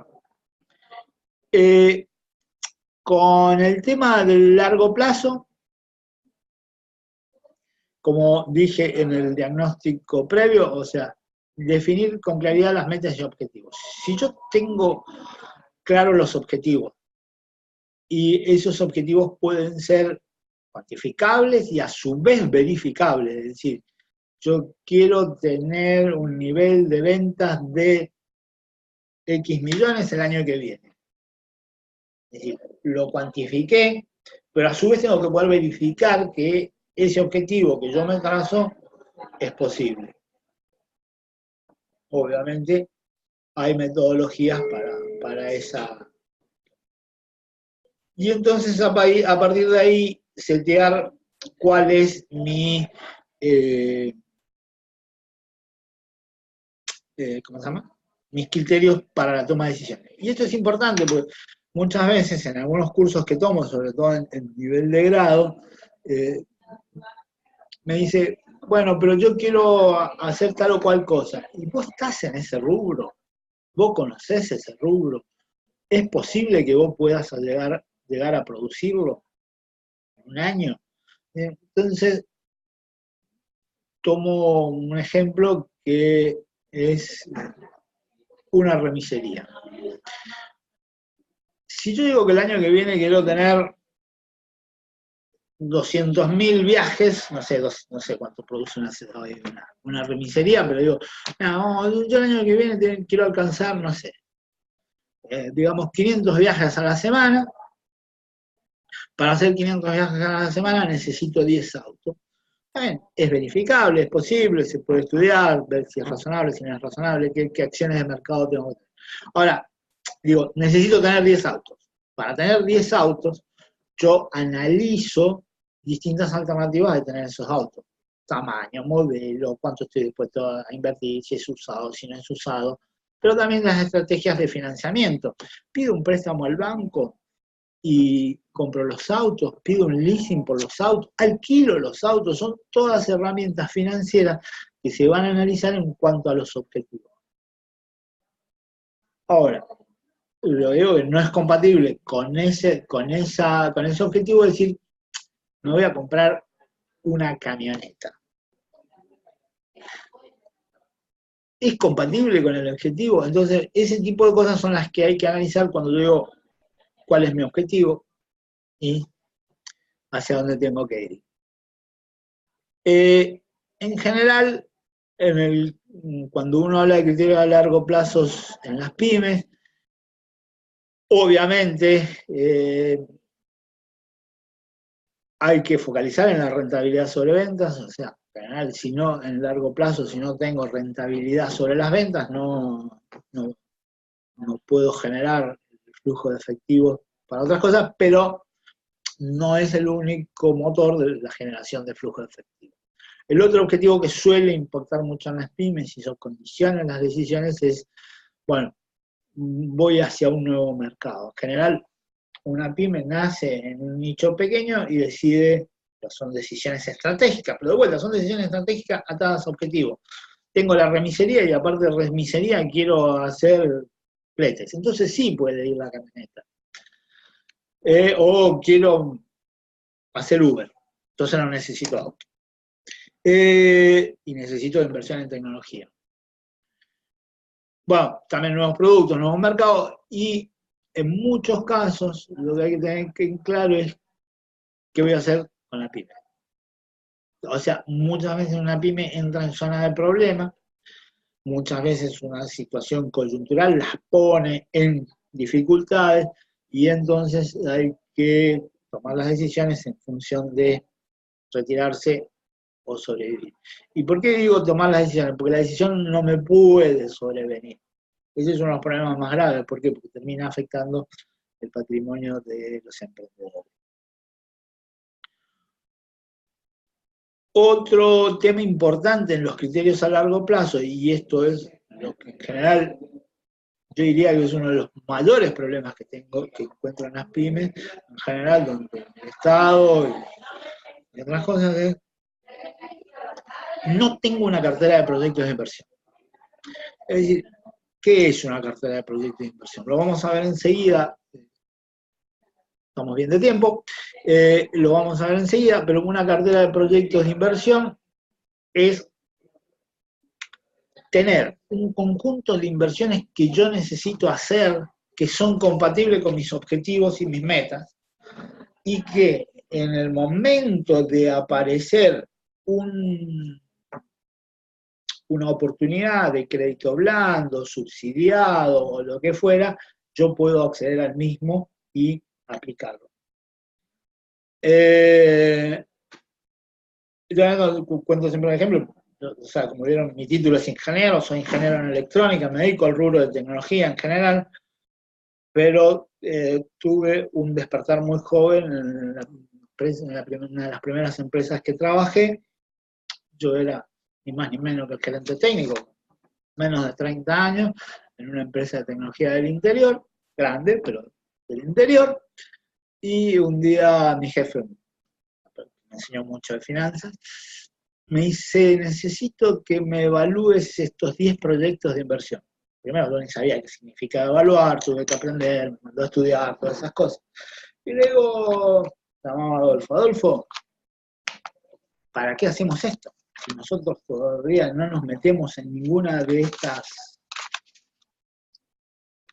Con el tema del largo plazo, como dije en el diagnóstico previo, o sea, definir con claridad las metas y objetivos. Si yo tengo claros los objetivos y esos objetivos pueden ser cuantificables y a su vez verificables, es decir, yo quiero tener un nivel de ventas de X millones el año que viene. Es decir, lo cuantifiqué, pero a su vez tengo que poder verificar que ese objetivo que yo me trazo es posible. Obviamente hay metodologías para esa. Y entonces a partir de ahí setear cuál es ¿cómo se llama? Mis criterios para la toma de decisiones. Y esto es importante porque muchas veces en algunos cursos que tomo, sobre todo en nivel de grado, me dice, bueno, pero yo quiero hacer tal o cual cosa. Y vos estás en ese rubro, vos conocés ese rubro. ¿Es posible que vos puedas llegar a producirlo en un año? Entonces, tomo un ejemplo que es una remisería. Si yo digo que el año que viene quiero tener 200.000 viajes, no sé cuánto produce una remisería, pero digo, no, yo el año que viene quiero alcanzar, no sé, digamos 500 viajes a la semana. Para hacer 500 viajes a la semana necesito 10 autos. También es verificable, es posible, se puede estudiar, ver si es razonable, si no es razonable, qué acciones de mercado tengo que tener. Ahora, digo, necesito tener 10 autos. Para tener 10 autos, yo analizo distintas alternativas de tener esos autos. Tamaño, modelo, cuánto estoy dispuesto a invertir, si es usado, si no es usado. Pero también las estrategias de financiamiento. Pido un préstamo al banco y compro los autos, pido un leasing por los autos, alquilo los autos. Son todas herramientas financieras que se van a analizar en cuanto a los objetivos. Ahora, lo digo que no es compatible con ese objetivo, es decir, me voy a comprar una camioneta. ¿Es compatible con el objetivo? Entonces, ese tipo de cosas son las que hay que analizar cuando yo digo cuál es mi objetivo y hacia dónde tengo que ir. En general, cuando uno habla de criterios a largo plazo en las pymes, obviamente hay que focalizar en la rentabilidad sobre ventas, o sea, en general, si no, en largo plazo, si no tengo rentabilidad sobre las ventas, no puedo generar flujo de efectivo para otras cosas, pero no es el único motor de la generación de flujo de efectivo. El otro objetivo que suele importar mucho en las pymes y eso condiciona las decisiones es, bueno, voy hacia un nuevo mercado. En general, una pyme nace en un nicho pequeño y decide, son decisiones estratégicas, pero de vuelta, son decisiones estratégicas atadas a objetivos. Tengo la remisería y aparte de remisería quiero hacer fletes. Entonces sí puede ir la camioneta. O quiero hacer Uber. Entonces no necesito auto. Y necesito inversión en tecnología. Bueno, también nuevos productos, nuevos mercados. Y en muchos casos lo que hay que tener claro es qué voy a hacer con la pyme. O sea, muchas veces una pyme entra en zona de problema. Muchas veces una situación coyuntural las pone en dificultades y entonces hay que tomar las decisiones en función de retirarse o sobrevivir. ¿Y por qué digo tomar las decisiones? Porque la decisión no me puede sobrevenir. Ese es uno de los problemas más graves. ¿Por qué? Porque termina afectando el patrimonio de los emprendedores. Otro tema importante en los criterios a largo plazo, y esto es lo que en general yo diría que es uno de los mayores problemas que encuentro en las pymes, en general, donde el Estado y otras cosas, es no tengo una cartera de proyectos de inversión. Es decir, ¿qué es una cartera de proyectos de inversión? Lo vamos a ver enseguida, estamos bien de tiempo, lo vamos a ver enseguida, pero una cartera de proyectos de inversión es tener un conjunto de inversiones que yo necesito hacer, que son compatibles con mis objetivos y mis metas, y que en el momento de aparecer una oportunidad de crédito blando, subsidiado o lo que fuera, yo puedo acceder al mismo y aplicarlo. Yo cuento siempre un ejemplo. O sea, como vieron, mi título es ingeniero, soy ingeniero en electrónica, me dedico al rubro de tecnología en general, pero tuve un despertar muy joven en una de las primeras empresas que trabajé. Yo era ni más ni menos que el gerente técnico, menos de 30 años, en una empresa de tecnología del interior, grande, pero del interior, y un día mi jefe me enseñó mucho de finanzas, me dice, necesito que me evalúes estos 10 proyectos de inversión. Primero yo ni sabía qué significaba evaluar, tuve que aprender, me mandó a estudiar, todas esas cosas. Y luego, llamaba a Adolfo, ¿para qué hacemos esto? Si nosotros todavía no nos metemos en ninguna de estas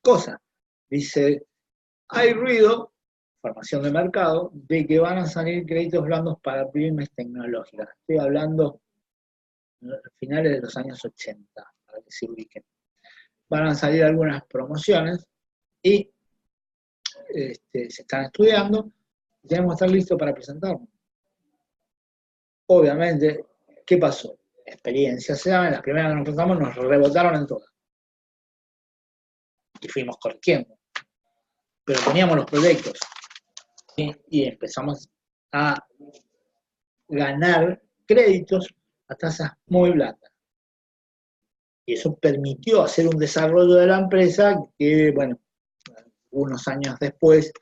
cosas. Dice, hay ruido, formación de mercado, de que van a salir créditos blandos para pymes tecnológicas. Estoy hablando a finales de los años 80, para que se ubiquen. Van a salir algunas promociones y se están estudiando y tenemos que estar listos para presentarnos. Obviamente, ¿qué pasó? Experiencia se da, en las primeras que nos presentamos nos rebotaron en todas. Y fuimos corriendo. Pero teníamos los proyectos. ¿Sí? Y empezamos a ganar créditos a tasas muy blandas. Y eso permitió hacer un desarrollo de la empresa que, bueno, unos años después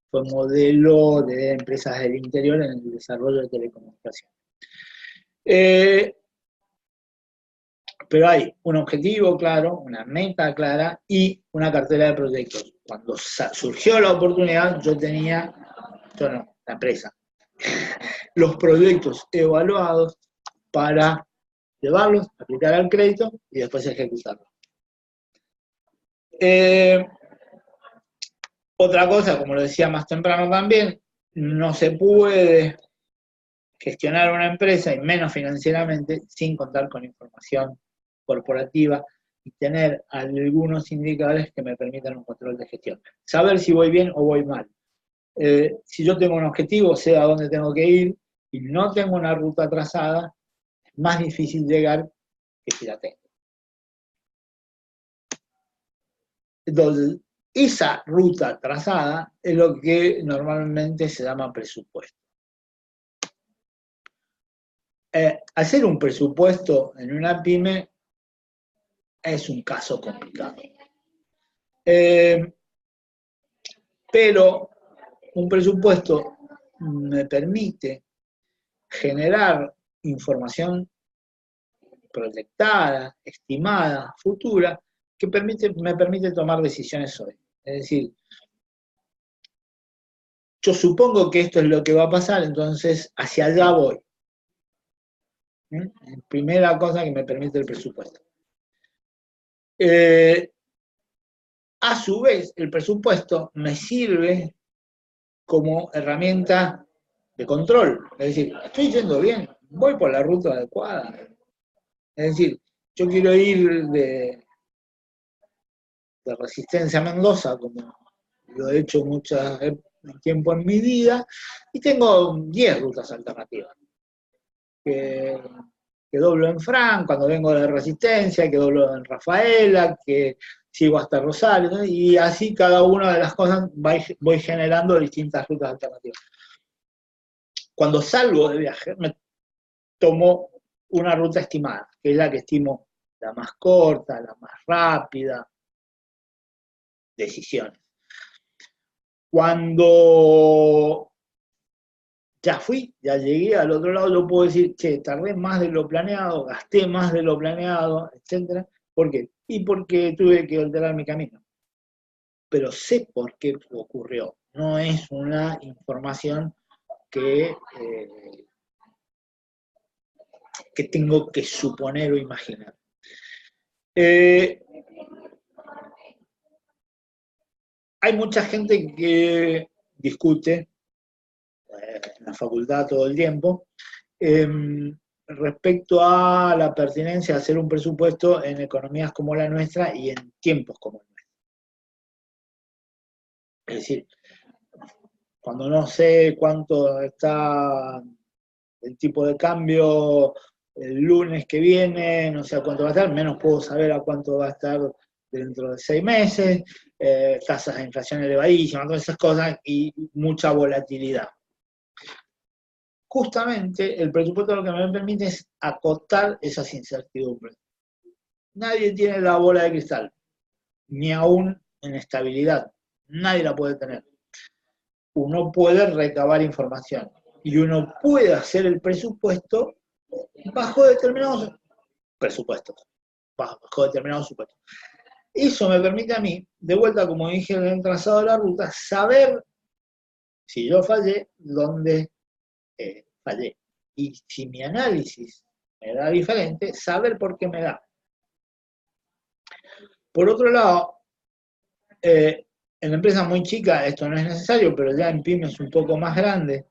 fue modelo de empresas del interior en el desarrollo de telecomunicaciones. Pero hay un objetivo claro, una meta clara y una cartera de proyectos. Cuando surgió la oportunidad, la empresa, los proyectos evaluados para llevarlos, aplicar al crédito y después ejecutarlos. Otra cosa, como lo decía más temprano también, no se puede gestionar una empresa, y menos financieramente, sin contar con información corporativa y tener algunos indicadores que me permitan un control de gestión. Saber si voy bien o voy mal. Si yo tengo un objetivo, sé a dónde tengo que ir, y no tengo una ruta trazada, es más difícil llegar que si la tengo. Entonces, esa ruta trazada es lo que normalmente se llama presupuesto. Hacer un presupuesto en una pyme es un caso complicado. Pero un presupuesto me permite generar información proyectada, estimada, futura, que me permite tomar decisiones hoy. Es decir, yo supongo que esto es lo que va a pasar, entonces hacia allá voy. Primera cosa que me permite el presupuesto. A su vez, el presupuesto me sirve como herramienta de control. Es decir, estoy yendo bien, voy por la ruta adecuada. Es decir, yo quiero ir de Resistencia a Mendoza, como lo he hecho mucho tiempo en mi vida, y tengo 10 rutas alternativas. Que doblo en Fran, cuando vengo de Resistencia, que doblo en Rafaela, que sigo hasta Rosario, ¿no? Y así cada una de las cosas voy generando distintas rutas alternativas. Cuando salgo de viaje, me tomo una ruta estimada, que es la que estimo la más corta, la más rápida, decisiones. Cuando ya fui, ya llegué al otro lado, yo puedo decir, che, tardé más de lo planeado, gasté más de lo planeado, etc. ¿Por qué? Y porque tuve que alterar mi camino. Pero sé por qué ocurrió. No es una información que tengo que suponer o imaginar. Hay mucha gente que discute en la facultad todo el tiempo respecto a la pertinencia de hacer un presupuesto en economías como la nuestra y en tiempos como el nuestro. Es decir, cuando no sé cuánto está el tipo de cambio el lunes que viene, no sé a cuánto va a estar, menos puedo saber a cuánto va a estar dentro de 6 meses, tasas de inflación elevadísimas, todas esas cosas y mucha volatilidad. Justamente el presupuesto lo que me permite es acotar esas incertidumbres. Nadie tiene la bola de cristal, ni aún en estabilidad. Nadie la puede tener. Uno puede recabar información y uno puede hacer el presupuesto bajo determinados presupuestos. Bajo determinados supuestos. Eso me permite a mí, de vuelta, como dije en el trazado de la ruta, saber si yo fallé, dónde fallé. Y si mi análisis me da diferente, saber por qué me da. Por otro lado, en empresas muy chicas esto no es necesario, pero ya en pymes un poco más grandes,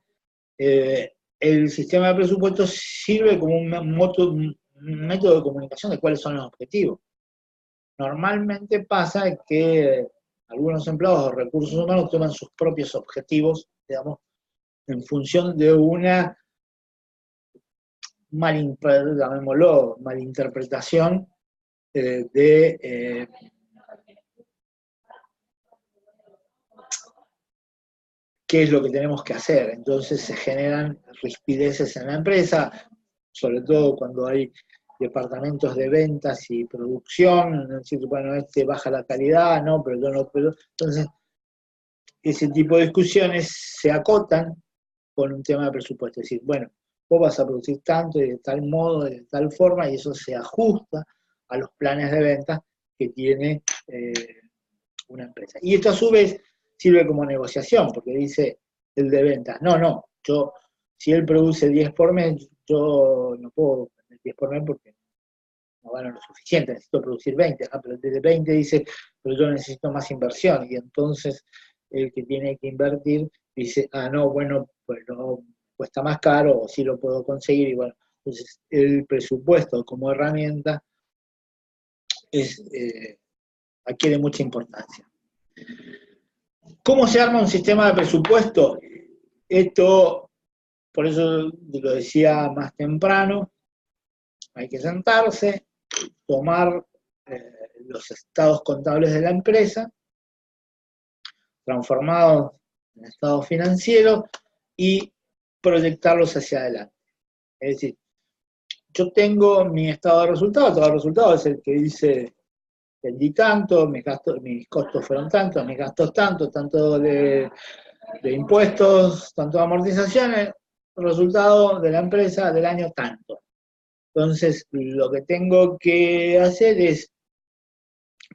el sistema de presupuestos sirve como un método de comunicación de cuáles son los objetivos. Normalmente pasa que algunos empleados o recursos humanos toman sus propios objetivos, digamos, en función de una malinterpretación de qué es lo que tenemos que hacer. Entonces se generan rispideces en la empresa, sobre todo cuando hay departamentos de ventas y producción, es decir, bueno, este baja la calidad, no, pero yo no puedo. Entonces, ese tipo de discusiones se acotan con un tema de presupuesto. Es decir, bueno, vos vas a producir tanto y de tal modo, de tal forma, y eso se ajusta a los planes de venta que tiene una empresa. Y esto a su vez sirve como negociación, porque dice el de ventas, no, si él produce 10 por mes, yo no puedo vender 10 por mes porque no gano lo suficiente, necesito producir 20, pero el de 20 dice, pero yo necesito más inversión, y entonces el que tiene que invertir dice, no, bueno, pues no cuesta más caro, o sí lo puedo conseguir, y bueno, entonces el presupuesto como herramienta adquiere mucha importancia. ¿Cómo se arma un sistema de presupuesto? Esto, por eso lo decía más temprano, hay que sentarse, tomar los estados contables de la empresa, transformados en estados financieros y proyectarlos hacia adelante. Es decir, yo tengo mi estado de resultado es el que dice, vendí tanto, mis costos fueron tantos, mis gastos tanto de impuestos, tanto de amortizaciones, resultado de la empresa del año tanto. Entonces, lo que tengo que hacer es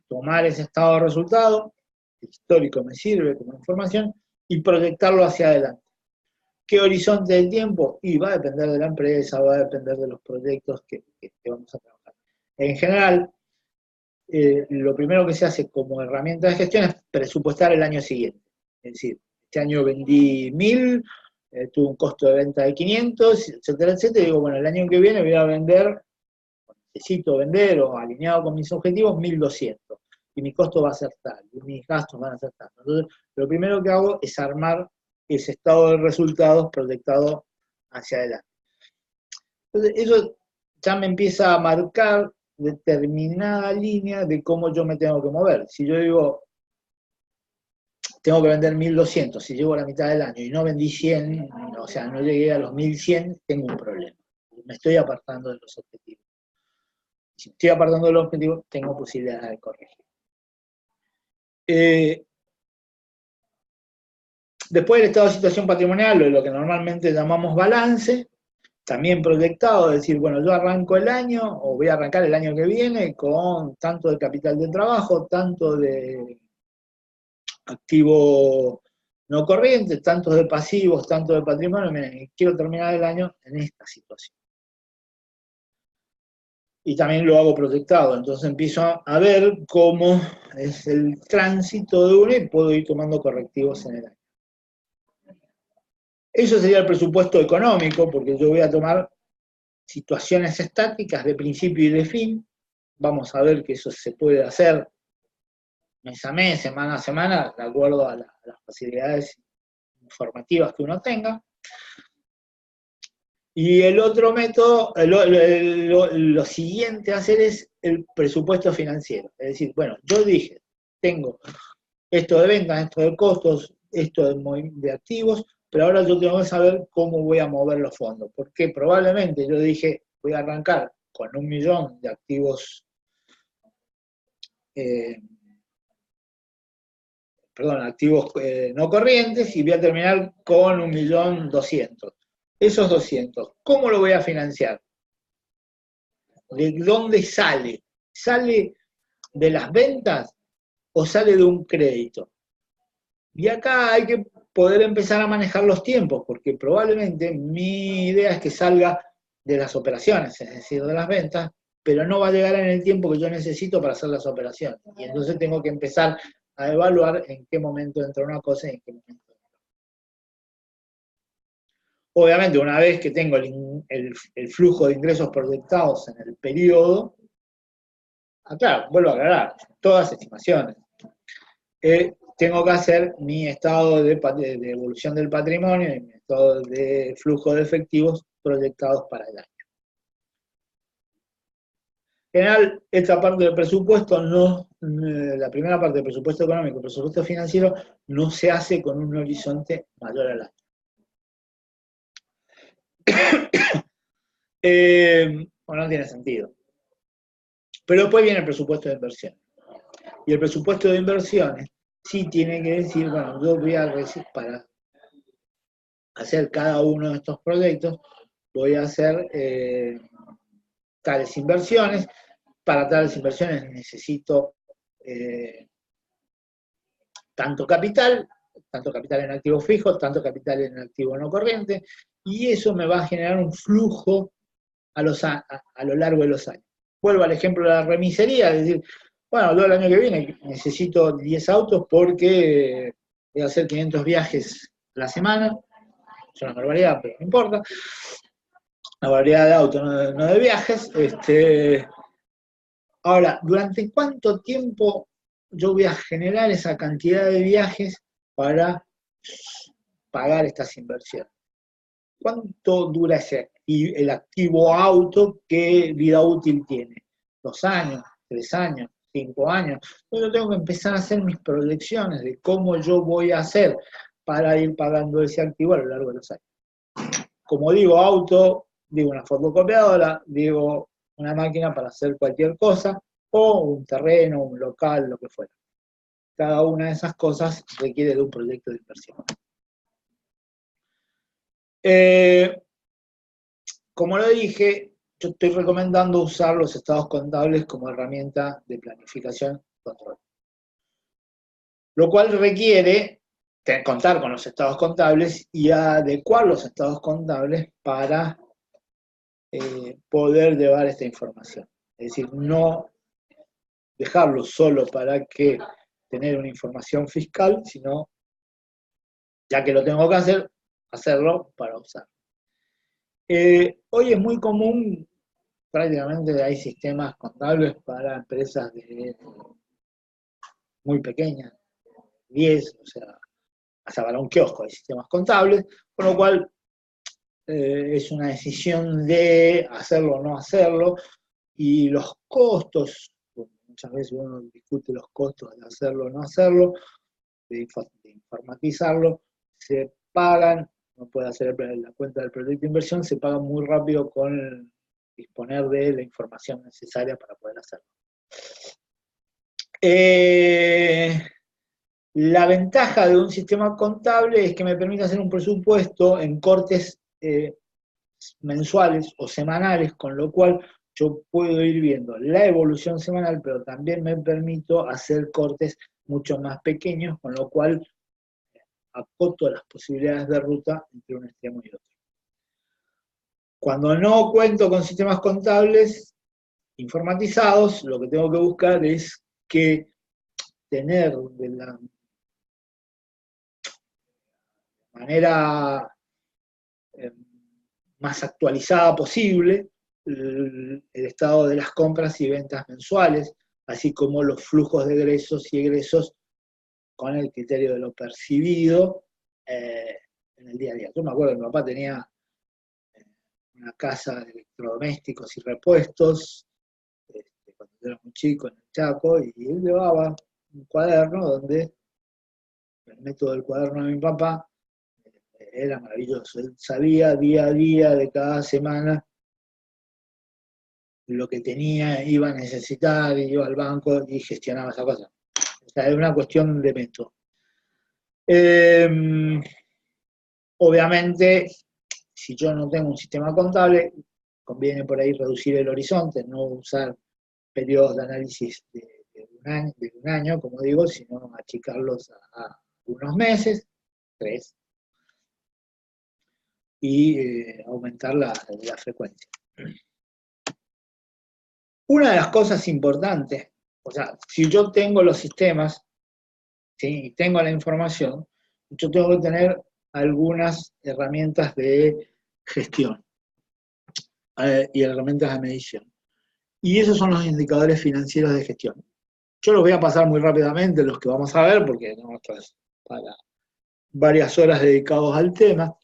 tomar ese estado de resultado, histórico me sirve como información, y proyectarlo hacia adelante. ¿Qué horizonte de tiempo? Y va a depender de la empresa, va a depender de los proyectos que vamos a trabajar. En general, lo primero que se hace como herramienta de gestión es presupuestar el año siguiente. Es decir, este año vendí 1000, tuve un costo de venta de 500, etcétera, etcétera, y digo, bueno, el año que viene voy a vender, necesito vender o alineado con mis objetivos, 1200. Y mi costo va a ser tal, y mis gastos van a ser tal. Entonces, lo primero que hago es armar ese estado de resultados proyectado hacia adelante. Entonces, eso ya me empieza a marcar determinada línea de cómo yo me tengo que mover. Si yo digo, tengo que vender 1200, si llego a la mitad del año y no vendí 100, o sea, no llegué a los 1100, tengo un problema. Me estoy apartando de los objetivos. Si estoy apartando de los objetivos, tengo posibilidades de corregir. Después del estado de situación patrimonial, lo que normalmente llamamos balance, también proyectado, es decir, bueno, yo arranco el año, o voy a arrancar el año que viene, con tanto de capital de trabajo, tanto de activo no corriente, tanto de pasivos, tanto de patrimonio, miren, quiero terminar el año en esta situación. Y también lo hago proyectado, entonces empiezo a ver cómo es el tránsito de uno y puedo ir tomando correctivos en el año. Eso sería el presupuesto económico, porque yo voy a tomar situaciones estáticas de principio y de fin. Vamos a ver que eso se puede hacer mes a mes, semana a semana, de acuerdo a las facilidades informativas que uno tenga. Y el otro método, lo siguiente a hacer es el presupuesto financiero. Es decir, bueno, yo dije, tengo esto de ventas, esto de costos, esto de activos, pero ahora yo tengo que saber cómo voy a mover los fondos. Porque probablemente yo dije, voy a arrancar con 1 millón de activos, activos no corrientes, y voy a terminar con 1.200.000. Esos 200, ¿cómo lo voy a financiar? ¿De dónde sale? ¿Sale de las ventas o sale de un crédito? Y acá hay que poder empezar a manejar los tiempos, porque probablemente mi idea es que salga de las operaciones, es decir, de las ventas, pero no va a llegar en el tiempo que yo necesito para hacer las operaciones. Y entonces tengo que empezar a evaluar en qué momento entra una cosa y en qué momento otra. Obviamente, una vez que tengo el flujo de ingresos proyectados en el periodo, claro, vuelvo a aclarar, todas estimaciones. Tengo que hacer mi estado de evolución del patrimonio y mi estado de flujo de efectivos proyectados para el año. En general, esta parte del presupuesto la primera parte del presupuesto económico, el presupuesto financiero, no se hace con un horizonte mayor al año. Bueno, no tiene sentido. Pero después viene el presupuesto de inversión. Y el presupuesto de inversiones sí tiene que decir, bueno, yo voy a recibir, para hacer cada uno de estos proyectos, voy a hacer tales inversiones. Para tales inversiones necesito tanto capital en activo fijo, tanto capital en activo no corriente, y eso me va a generar un flujo a lo largo de los años. Vuelvo al ejemplo de la remisería, es decir, bueno, yo el año que viene necesito 10 autos porque voy a hacer 500 viajes a la semana, es una barbaridad, pero no importa, una barbaridad de autos, no de viajes. Ahora, ¿durante cuánto tiempo yo voy a generar esa cantidad de viajes para pagar estas inversiones? ¿Cuánto dura el activo auto? ¿Qué vida útil tiene? ¿2 años? ¿3 años? 5 años. Entonces yo tengo que empezar a hacer mis proyecciones de cómo yo voy a hacer para ir pagando ese activo a lo largo de los años. Como digo auto, digo una fotocopiadora, digo una máquina para hacer cualquier cosa, o un terreno, un local, lo que fuera. Cada una de esas cosas requiere de un proyecto de inversión. Como lo dije, yo estoy recomendando usar los estados contables como herramienta de planificación y control. Lo cual requiere contar con los estados contables y adecuar los estados contables para poder llevar esta información. Es decir, no dejarlo solo para que tener una información fiscal, sino, ya que lo tengo que hacer, hacerlo para usar. Hoy es muy común, prácticamente hay sistemas contables para empresas muy pequeñas, 10, o sea, hasta para un kiosco hay sistemas contables, con lo cual es una decisión de hacerlo o no hacerlo, y los costos, muchas veces uno discute los costos de hacerlo o no hacerlo, de informatizarlo, se pagan, no puede hacer la cuenta del proyecto de inversión, se pagan muy rápido con disponer de la información necesaria para poder hacerlo. La ventaja de un sistema contable es que me permite hacer un presupuesto en cortes mensuales o semanales, con lo cual yo puedo ir viendo la evolución semanal, pero también me permito hacer cortes mucho más pequeños, con lo cual acoto las posibilidades de ruta entre un extremo y otro. Cuando no cuento con sistemas contables informatizados, lo que tengo que buscar es que tener de la manera más actualizada posible el estado de las compras y ventas mensuales, así como los flujos de egresos y egresos con el criterio de lo percibido en el día a día. Yo me acuerdo que mi papá tenía una casa de electrodomésticos y repuestos, cuando yo era muy chico en el Chaco, y él llevaba un cuaderno donde el método del cuaderno de mi papá era maravilloso. Él sabía día a día de cada semana lo que tenía, iba a necesitar, iba al banco y gestionaba esa cosa. O sea, es una cuestión de método. Obviamente, si yo no tengo un sistema contable, conviene por ahí reducir el horizonte, no usar periodos de análisis de un año, como digo, sino achicarlos a unos meses, 3, y aumentar la frecuencia. Una de las cosas importantes, o sea, si yo tengo los sistemas, ¿sí?, y tengo la información, yo tengo que tener algunas herramientas de gestión y herramientas de medición. Y esos son los indicadores financieros de gestión. Yo los voy a pasar muy rápidamente, los que vamos a ver, porque no es para varias horas dedicados al tema,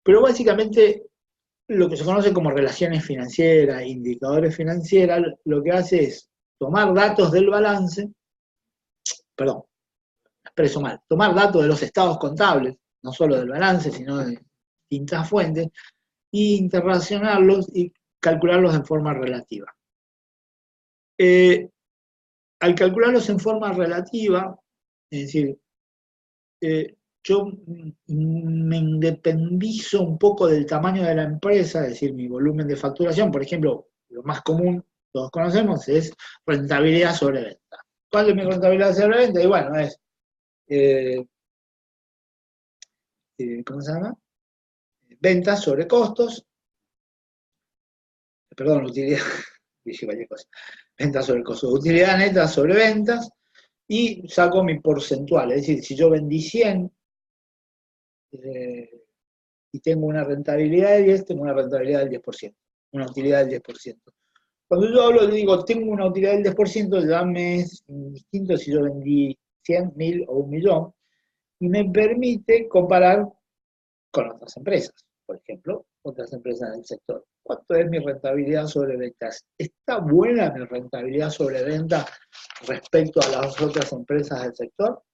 pero básicamente lo que se conoce como relaciones financieras, indicadores financieros, lo que hace es tomar datos del balance, perdón, expreso mal, tomar datos de los estados contables, no solo del balance, sino de distintas fuentes, e interrelacionarlos y calcularlos en forma relativa. Al calcularlos en forma relativa, es decir, yo me independizo un poco del tamaño de la empresa, es decir, mi volumen de facturación, por ejemplo, lo más común, todos conocemos, es rentabilidad sobre venta. ¿Cuál es mi rentabilidad sobre venta? Y bueno, es, ¿cómo se llama? Ventas sobre costos, perdón, utilidad, dije cualquier cosa, ventas sobre costos, utilidad neta sobre ventas, y saco mi porcentual, es decir, si yo vendí 100, y tengo una rentabilidad de 10, tengo una rentabilidad del 10%, una utilidad del 10%. Cuando yo hablo, digo, tengo una utilidad del 10%, ya me es distinto si yo vendí 100, 1000 o 1 millón, y me permite comparar con otras empresas. por ejemplo, otras empresas del sector. ¿Cuánto es mi rentabilidad sobre ventas? ¿Está buena mi rentabilidad sobre ventas respecto a las otras empresas del sector?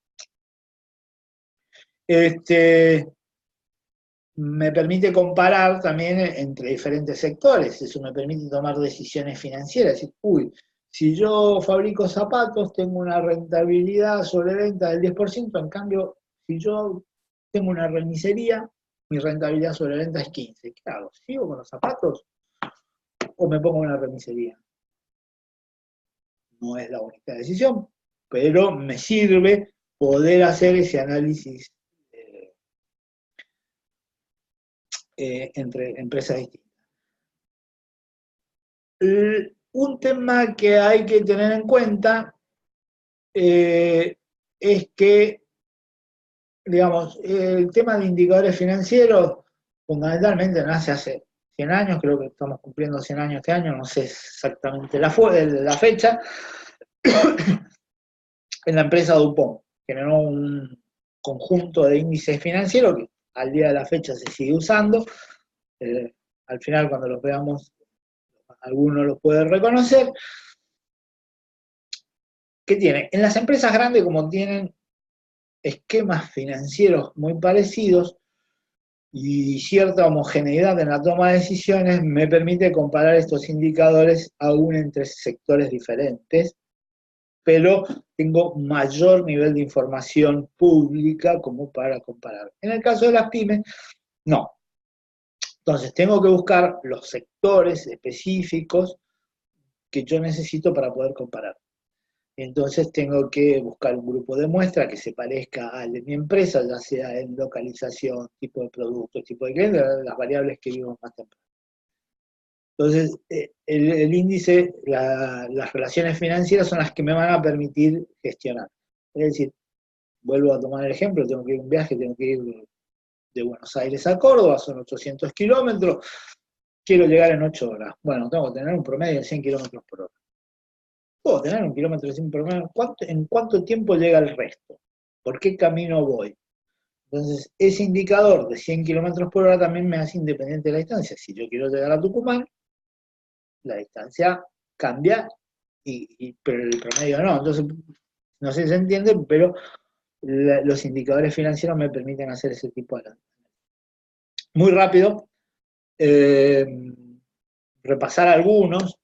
Me permite comparar también entre diferentes sectores, eso me permite tomar decisiones financieras, es decir, uy, si yo fabrico zapatos tengo una rentabilidad sobre venta del 10%, en cambio, si yo tengo una remisería, mi rentabilidad sobre venta es 15%. ¿Qué hago? ¿Sigo con los zapatos o me pongo una remisería? No es la única decisión, pero me sirve poder hacer ese análisis entre empresas distintas. Un tema que hay que tener en cuenta es que, digamos, el tema de indicadores financieros fundamentalmente nace hace 100 años, creo que estamos cumpliendo 100 años este año, no sé exactamente la fecha, en la empresa DuPont generó un conjunto de índices financieros que al día de la fecha se sigue usando. Al final, cuando los veamos, alguno los puede reconocer. ¿Qué tiene? En las empresas grandes, como tienen esquemas financieros muy parecidos y cierta homogeneidad en la toma de decisiones, me permite comparar estos indicadores aún entre sectores diferentes, pero tengo mayor nivel de información pública como para comparar. En el caso de las pymes, no. Entonces, tengo que buscar los sectores específicos que yo necesito para poder comparar. Entonces tengo que buscar un grupo de muestra que se parezca al de mi empresa, ya sea en localización, tipo de producto, tipo de cliente, las variables que vimos más temprano. Entonces, el índice, las relaciones financieras son las que me van a permitir gestionar. Es decir, vuelvo a tomar el ejemplo, tengo que ir a un viaje, tengo que ir de Buenos Aires a Córdoba, son 800 kilómetros, quiero llegar en 8 horas. Bueno, tengo que tener un promedio de 100 kilómetros por hora. Puedo tener un kilómetro de 100 por hora. ¿En cuánto tiempo llega el resto? ¿Por qué camino voy? Entonces, ese indicador de 100 kilómetros por hora también me hace independiente de la distancia. Si yo quiero llegar a Tucumán, la distancia cambia, pero el promedio no. Entonces, no sé si se entiende, pero los indicadores financieros me permiten hacer ese tipo de análisis. Muy rápido, repasar algunos.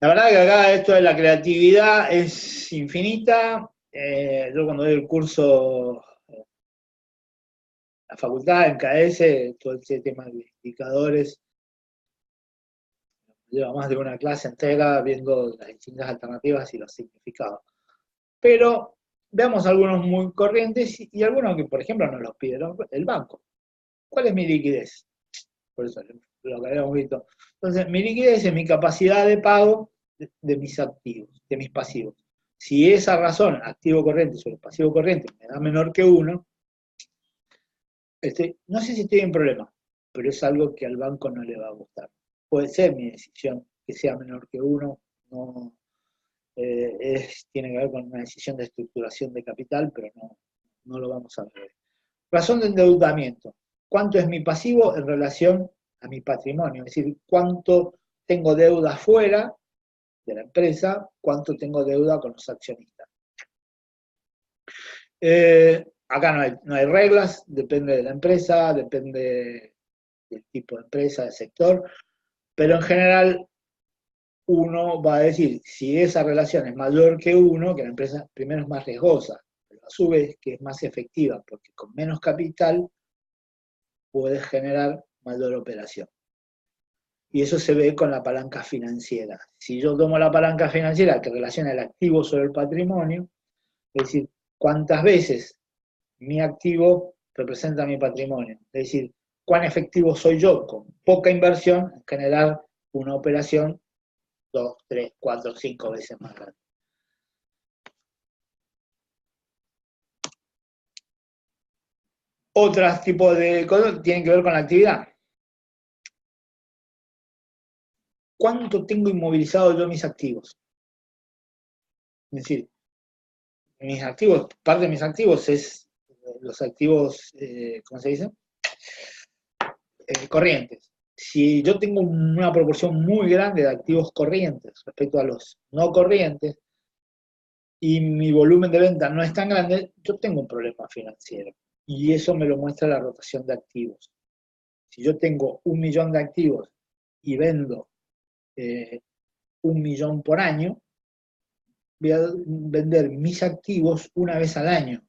La verdad que acá esto de la creatividad es infinita. Yo cuando doy el curso en la facultad, en KS, todo ese tema de indicadores, lleva más de una clase entera viendo las distintas alternativas y los significados. Pero veamos algunos muy corrientes y algunos que, por ejemplo, nos los pide el banco. ¿Cuál es mi liquidez? Por eso lo que habíamos visto. Entonces, mi liquidez es mi capacidad de pago de mis activos, de mis pasivos. Si esa razón, activo corriente sobre pasivo corriente, me da menor que 1, no sé si estoy en problema, pero es algo que al banco no le va a gustar. Puede ser mi decisión que sea menor que 1, no, tiene que ver con una decisión de estructuración de capital, pero no lo vamos a ver. Razón de endeudamiento. ¿Cuánto es mi pasivo en relación a mi patrimonio? Es decir, cuánto tengo deuda fuera de la empresa, cuánto tengo deuda con los accionistas. Acá no hay reglas, depende de la empresa, depende del tipo de empresa, del sector, pero en general uno va a decir, si esa relación es mayor que 1, que la empresa primero es más riesgosa, pero a su vez que es más efectiva, porque con menos capital puedes generar mayor operación. Y eso se ve con la palanca financiera. Si yo tomo la palanca financiera que relaciona el activo sobre el patrimonio, es decir, cuántas veces mi activo representa mi patrimonio, es decir, cuán efectivo soy yo con poca inversión en generar una operación 2, 3, 4, 5 veces más grande. Otros tipos de cosas tienen que ver con la actividad. ¿Cuánto tengo inmovilizado yo mis activos? Es decir, mis activos, parte de mis activos es los activos, ¿cómo se dice? corrientes. Si yo tengo una proporción muy grande de activos corrientes respecto a los no corrientes, y mi volumen de venta no es tan grande, yo tengo un problema financiero. Y eso me lo muestra la rotación de activos. Si yo tengo 1 millón de activos y vendo 1 millón por año, voy a vender mis activos una vez al año.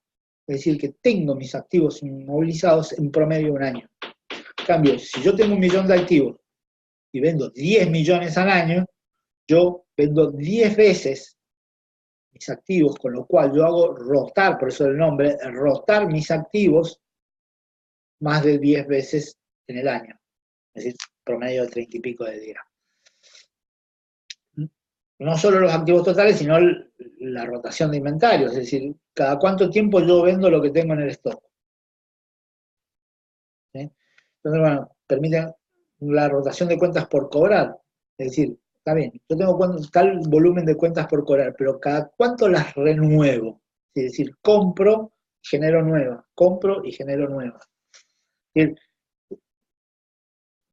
Es decir, que tengo mis activos inmovilizados en promedio un año. En cambio, si yo tengo 1 millón de activos y vendo 10 millones al año, yo vendo 10 veces mis activos, con lo cual yo hago rotar, por eso el nombre, rotar mis activos más de 10 veces en el año. Es decir, promedio de 30 y pico de días. No solo los activos totales, sino la rotación de inventarios, es decir, cada cuánto tiempo yo vendo lo que tengo en el stock. ¿Sí? Entonces, bueno, permiten la rotación de cuentas por cobrar, es decir, está bien, yo tengo tal volumen de cuentas por cobrar, pero cada cuánto las renuevo, es decir, compro, genero nuevas, compro y genero nuevas. Es decir,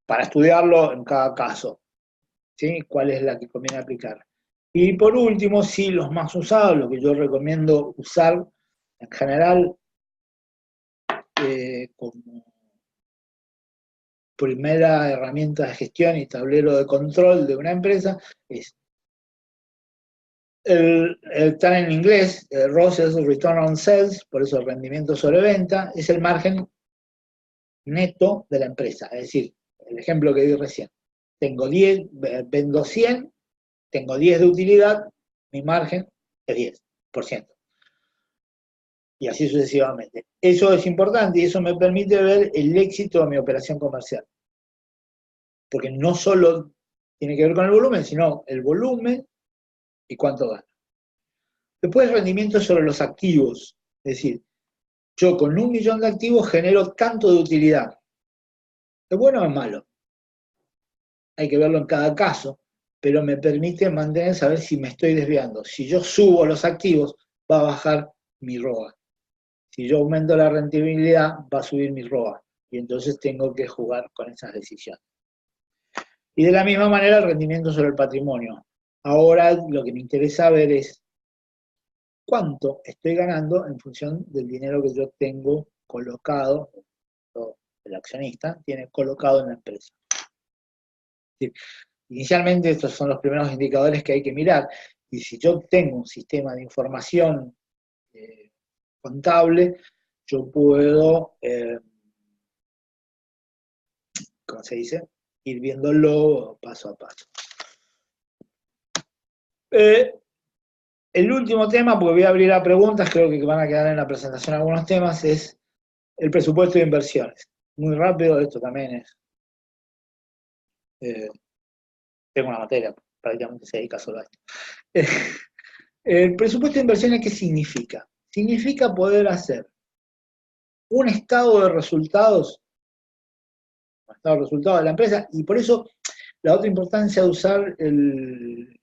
para estudiarlo en cada caso, ¿sí? ¿Cuál es la que conviene aplicar? Y por último, sí, los más usados, lo que yo recomiendo usar en general como primera herramienta de gestión y tablero de control de una empresa es está en inglés, ROS es Return on Sales, por eso el rendimiento sobre venta, es el margen neto de la empresa. Es decir, el ejemplo que di recién, tengo 10, vendo 100, tengo 10 de utilidad, mi margen es 10%. Y así sucesivamente. Eso es importante y eso me permite ver el éxito de mi operación comercial. Porque no solo tiene que ver con el volumen, sino el volumen y cuánto gano. Después el rendimiento sobre los activos. Es decir, yo con 1 millón de activos genero tanto de utilidad. ¿Es bueno o es malo? Hay que verlo en cada caso, pero me permite mantener, saber si me estoy desviando. Si yo subo los activos, va a bajar mi ROA. Si yo aumento la rentabilidad, va a subir mi ROA. Y entonces tengo que jugar con esas decisiones. Y de la misma manera el rendimiento sobre el patrimonio. Ahora lo que me interesa ver es cuánto estoy ganando en función del dinero que yo tengo colocado, el accionista tiene colocado en la empresa. Es decir, inicialmente estos son los primeros indicadores que hay que mirar. Y si yo tengo un sistema de información contable, yo puedo, ¿cómo se dice? Ir viéndolo paso a paso. El último tema, porque voy a abrir a preguntas, creo que van a quedar en la presentación algunos temas, es el presupuesto de inversiones. Muy rápido, esto también es... tengo una materia, prácticamente se dedica solo a esto. El presupuesto de inversiones, ¿qué significa? Significa poder hacer un estado de resultados de la empresa, y por eso la otra importancia de usar el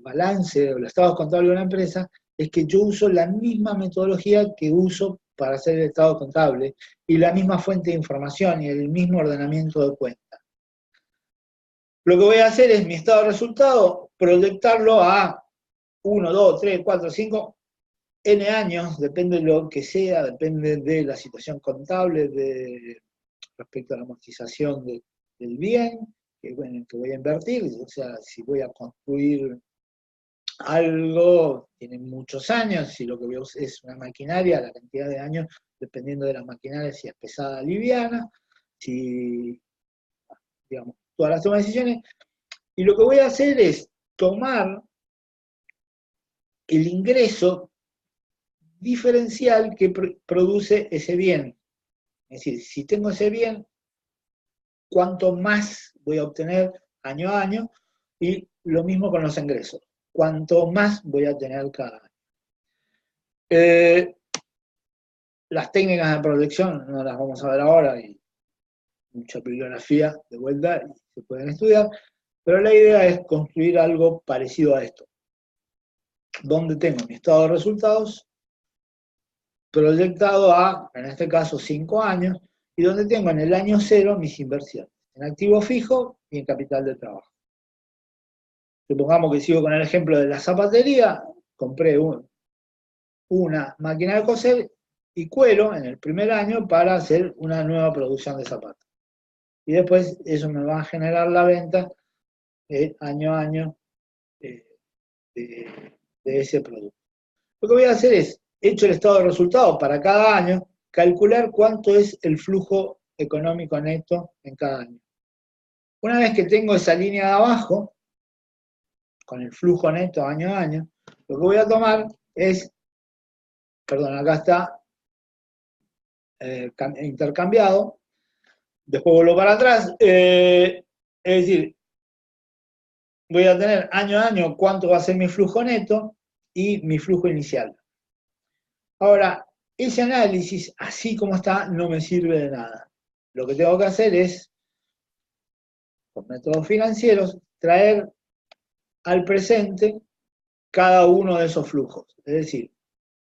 balance o los estados contables de una empresa es que yo uso la misma metodología que uso para hacer el estado contable y la misma fuente de información y el mismo ordenamiento de cuentas. Lo que voy a hacer es mi estado de resultado, proyectarlo a 1, 2, 3, 4, 5, N años, depende de lo que sea, depende de la situación contable, respecto a la amortización del bien que voy a invertir, o sea, si voy a construir algo, tiene muchos años, si lo que veo es una maquinaria, la cantidad de años, dependiendo de la maquinaria, si es pesada o liviana, si, digamos, todas las tomas de decisiones, y lo que voy a hacer es tomar el ingreso diferencial que produce ese bien. Es decir, si tengo ese bien, cuánto más voy a obtener año a año, y lo mismo con los ingresos, cuánto más voy a tener cada año. Las técnicas de proyección no las vamos a ver ahora, y mucha bibliografía de vuelta, y se pueden estudiar, pero la idea es construir algo parecido a esto, donde tengo mi estado de resultados proyectado a, en este caso, 5 años, y donde tengo en el año cero mis inversiones, en activo fijo y en capital de trabajo. Supongamos que sigo con el ejemplo de la zapatería, compré una máquina de coser y cuero en el primer año para hacer una nueva producción de zapatos. Y después eso me va a generar la venta año a año de, de ese producto. Lo que voy a hacer es, hecho el estado de resultados para cada año, calcular cuánto es el flujo económico neto en cada año. Una vez que tengo esa línea de abajo, con el flujo neto año a año, lo que voy a tomar es, perdón, acá está intercambiado, después vuelvo para atrás, es decir, voy a tener año a año cuánto va a ser mi flujo neto y mi flujo inicial. Ahora, ese análisis, así como está, no me sirve de nada. Lo que tengo que hacer es, con métodos financieros, traer al presente cada uno de esos flujos. Es decir,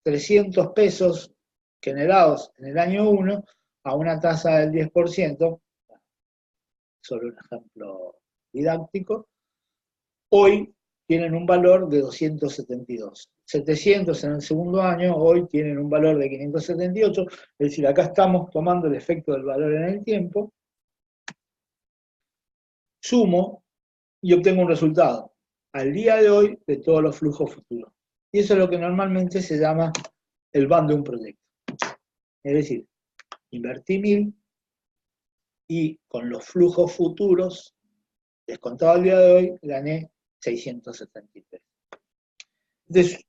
300 pesos generados en el año 1 a una tasa del 10%, solo un ejemplo didáctico, hoy tienen un valor de 272. 700 en el segundo año, hoy tienen un valor de 578, es decir, acá estamos tomando el efecto del valor en el tiempo, sumo y obtengo un resultado al día de hoy de todos los flujos futuros. Y eso es lo que normalmente se llama el BAM de un proyecto. Es decir, invertí 1000 y con los flujos futuros, descontado al día de hoy, gané 673. Entonces,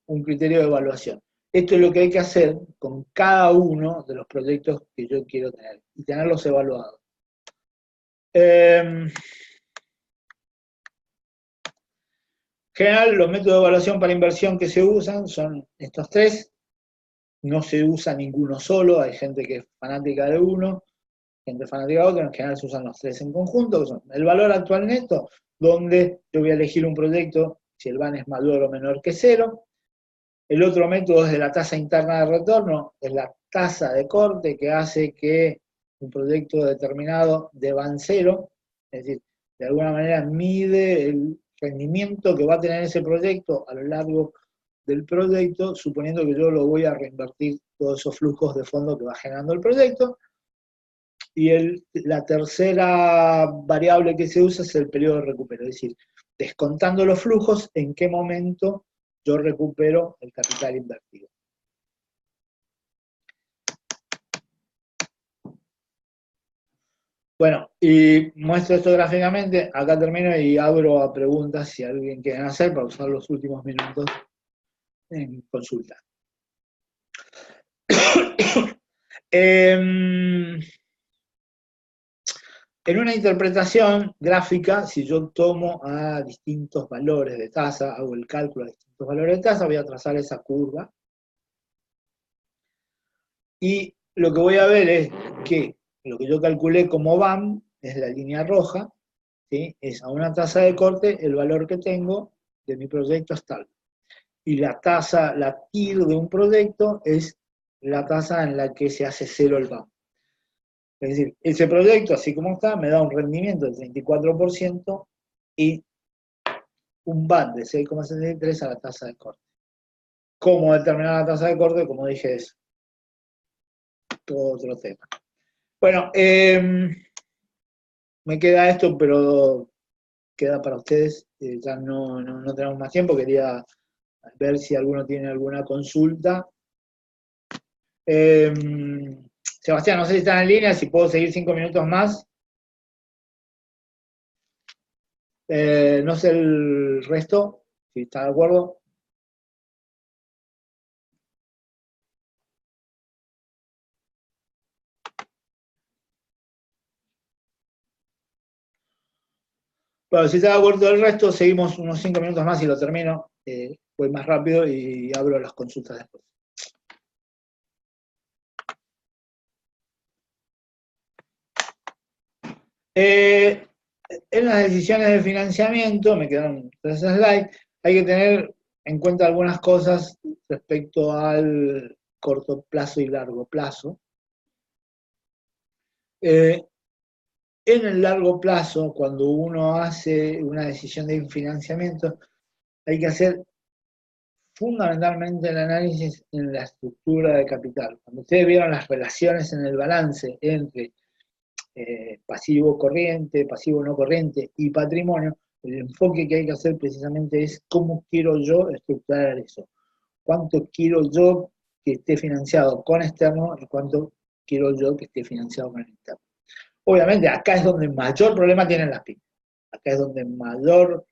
un criterio de evaluación. Esto es lo que hay que hacer con cada uno de los proyectos que yo quiero tener y tenerlos evaluados. En general, los métodos de evaluación para inversión que se usan son estos tres. No se usa ninguno solo, hay gente que es fanática de uno, gente fanática de otro, en general se usan los tres en conjunto, que son el valor actual neto, donde yo voy a elegir un proyecto si el BAN es mayor o menor que 0. El otro método es de la tasa interna de retorno, es la tasa de corte que hace que un proyecto determinado de BAN 0, es decir, de alguna manera mide el rendimiento que va a tener ese proyecto a lo largo del proyecto, suponiendo que yo lo voy a reinvertir todos esos flujos de fondo que va generando el proyecto. Y la tercera variable que se usa es el periodo de recupero, es decir, descontando los flujos, en qué momento yo recupero el capital invertido. Bueno, y muestro esto gráficamente, acá termino y abro a preguntas si alguien quiere hacer para usar los últimos minutos en consulta. En una interpretación gráfica, si yo tomo a distintos valores de tasa, hago el cálculo de distintos valores de tasa, voy a trazar esa curva. Y lo que voy a ver es que lo que yo calculé como BAM es la línea roja, ¿sí? Es a una tasa de corte el valor que tengo de mi proyecto es tal. Y la tasa, la TIR de un proyecto es la tasa en la que se hace cero el BAM. Es decir, ese proyecto, así como está, me da un rendimiento del 34% y un BAM de 6,73 a la tasa de corte. ¿Cómo determinar la tasa de corte? Como dije, es todo otro tema. Bueno, me queda esto, pero queda para ustedes. Ya no tenemos más tiempo. Quería ver si alguno tiene alguna consulta. Sebastián, no sé si están en línea, si puedo seguir 5 minutos más. No sé el resto, si está de acuerdo. Bueno, si está de acuerdo el resto, seguimos unos 5 minutos más y lo termino. Voy más rápido y abro las consultas después. En las decisiones de financiamiento, me quedaron 3 slides, hay que tener en cuenta algunas cosas respecto al corto plazo y largo plazo. En el largo plazo, cuando uno hace una decisión de financiamiento, hay que hacer fundamentalmente el análisis en la estructura de capital. Cuando ustedes vieron las relaciones en el balance entre pasivo corriente, pasivo no corriente y patrimonio, el enfoque que hay que hacer precisamente es cómo quiero yo estructurar eso. Cuánto quiero yo que esté financiado con externo y cuánto quiero yo que esté financiado con interno. Obviamente acá es donde mayor problema tienen las pymes. Acá es donde mayor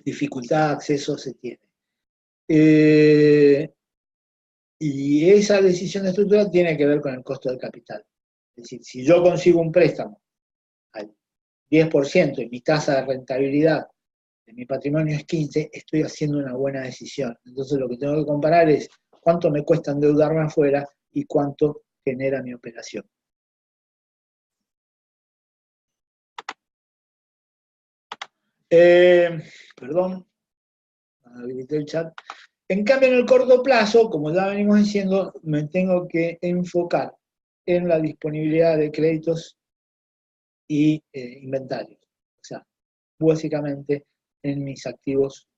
dificultad de acceso se tiene. Y esa decisión de estructura tiene que ver con el costo del capital. Es decir, si yo consigo un préstamo al 10% y mi tasa de rentabilidad de mi patrimonio es 15%, estoy haciendo una buena decisión. Entonces lo que tengo que comparar es cuánto me cuesta endeudarme afuera y cuánto genera mi operación. Perdón, habilité el chat. En cambio, en el corto plazo, como ya venimos diciendo, me tengo que enfocar en la disponibilidad de créditos y inventarios. O sea, básicamente en mis activos,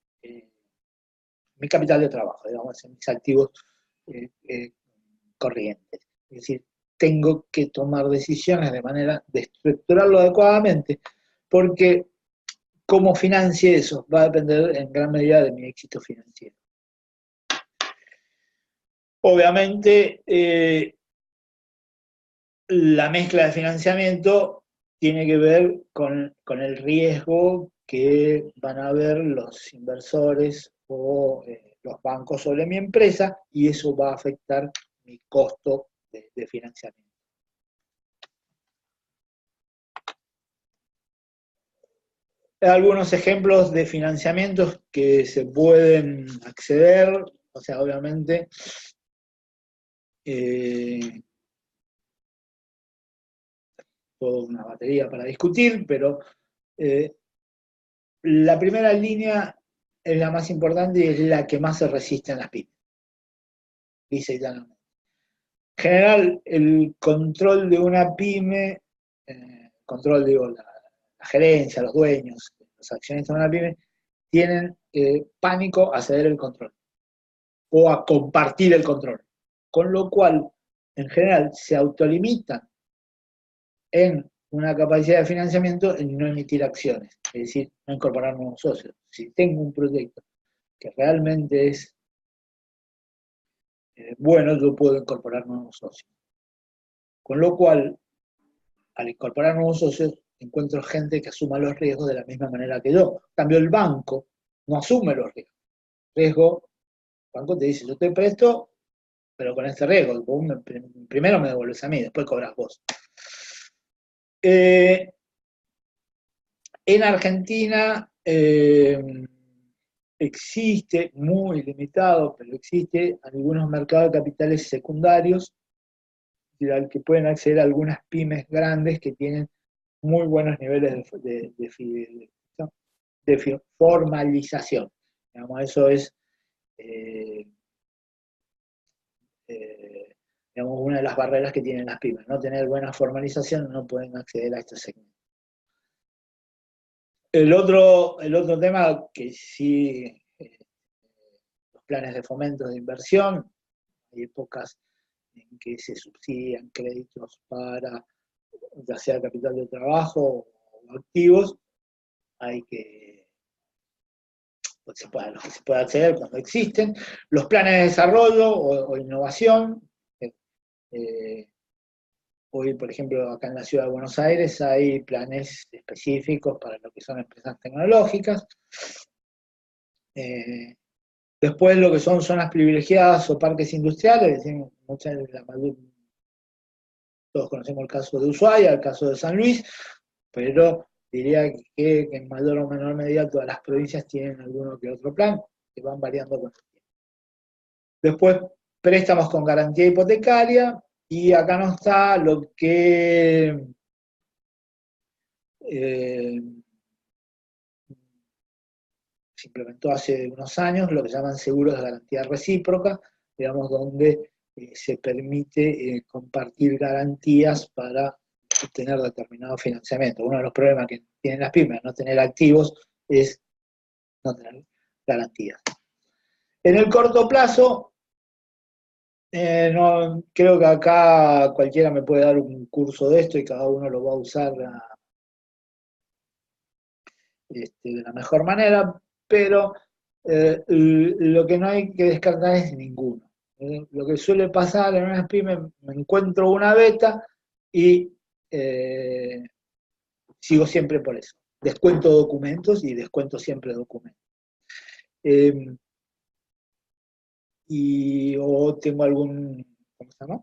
mi capital de trabajo, digamos, en mis activos corrientes. Es decir, tengo que tomar decisiones de manera de estructurarlo adecuadamente, porque cómo financie eso va a depender en gran medida de mi éxito financiero. Obviamente, la mezcla de financiamiento tiene que ver con el riesgo que van a ver los inversores o los bancos sobre mi empresa, y eso va a afectar mi costo de financiamiento. Algunos ejemplos de financiamientos que se pueden acceder, o sea, obviamente, toda una batería para discutir, pero la primera línea es la más importante y es la que más se resiste en las pymes. Dice llanamente. En general, el control de una pyme, control, digo, la gerencia, los dueños, los accionistas de una pyme, tienen pánico a ceder el control o a compartir el control. Con lo cual, en general, se autolimitan en una capacidad de financiamiento en no emitir acciones, es decir, no incorporar nuevos socios. Si tengo un proyecto que realmente es bueno, yo puedo incorporar nuevos socios. Con lo cual, al incorporar nuevos socios, encuentro gente que asuma los riesgos de la misma manera que yo. En cambio, el banco no asume los riesgos. El banco te dice, yo te presto, pero con este riesgo. Vos primero me devolves a mí, después cobras vos. En Argentina existe, muy limitado, pero existe algunos mercados de capitales secundarios al que pueden acceder algunas pymes grandes que tienen muy buenos niveles de formalización. Digamos, eso es digamos, una de las barreras que tienen las pymes. No tener buena formalización, no pueden acceder a estos segmentos. El otro tema que sí, los planes de fomento de inversión, hay épocas en que se subsidian créditos para, ya sea capital de trabajo o activos, hay que, los que se puede acceder cuando existen. Los planes de desarrollo o innovación, hoy, por ejemplo, acá en la ciudad de Buenos Aires hay planes específicos para lo que son empresas tecnológicas. Después lo que son zonas privilegiadas o parques industriales, todos conocemos el caso de Ushuaia, el caso de San Luis, pero diría que en mayor o menor medida todas las provincias tienen alguno que otro plan, que van variando con el tiempo. Después, préstamos con garantía hipotecaria, y acá no está lo que se implementó hace unos años lo que llaman seguros de garantía recíproca, digamos, donde se permite compartir garantías para obtener determinado financiamiento. Uno de los problemas que tienen las pymes, no tener activos, es no tener garantías. En el corto plazo, no, creo que acá cualquiera me puede dar un curso de esto y cada uno lo va a usar de la mejor manera, pero lo que no hay que descartar es ninguno. Lo que suele pasar en una pyme, me encuentro una beta y sigo siempre por eso. Descuento documentos y descuento siempre documentos. O tengo algún, ¿cómo se llama?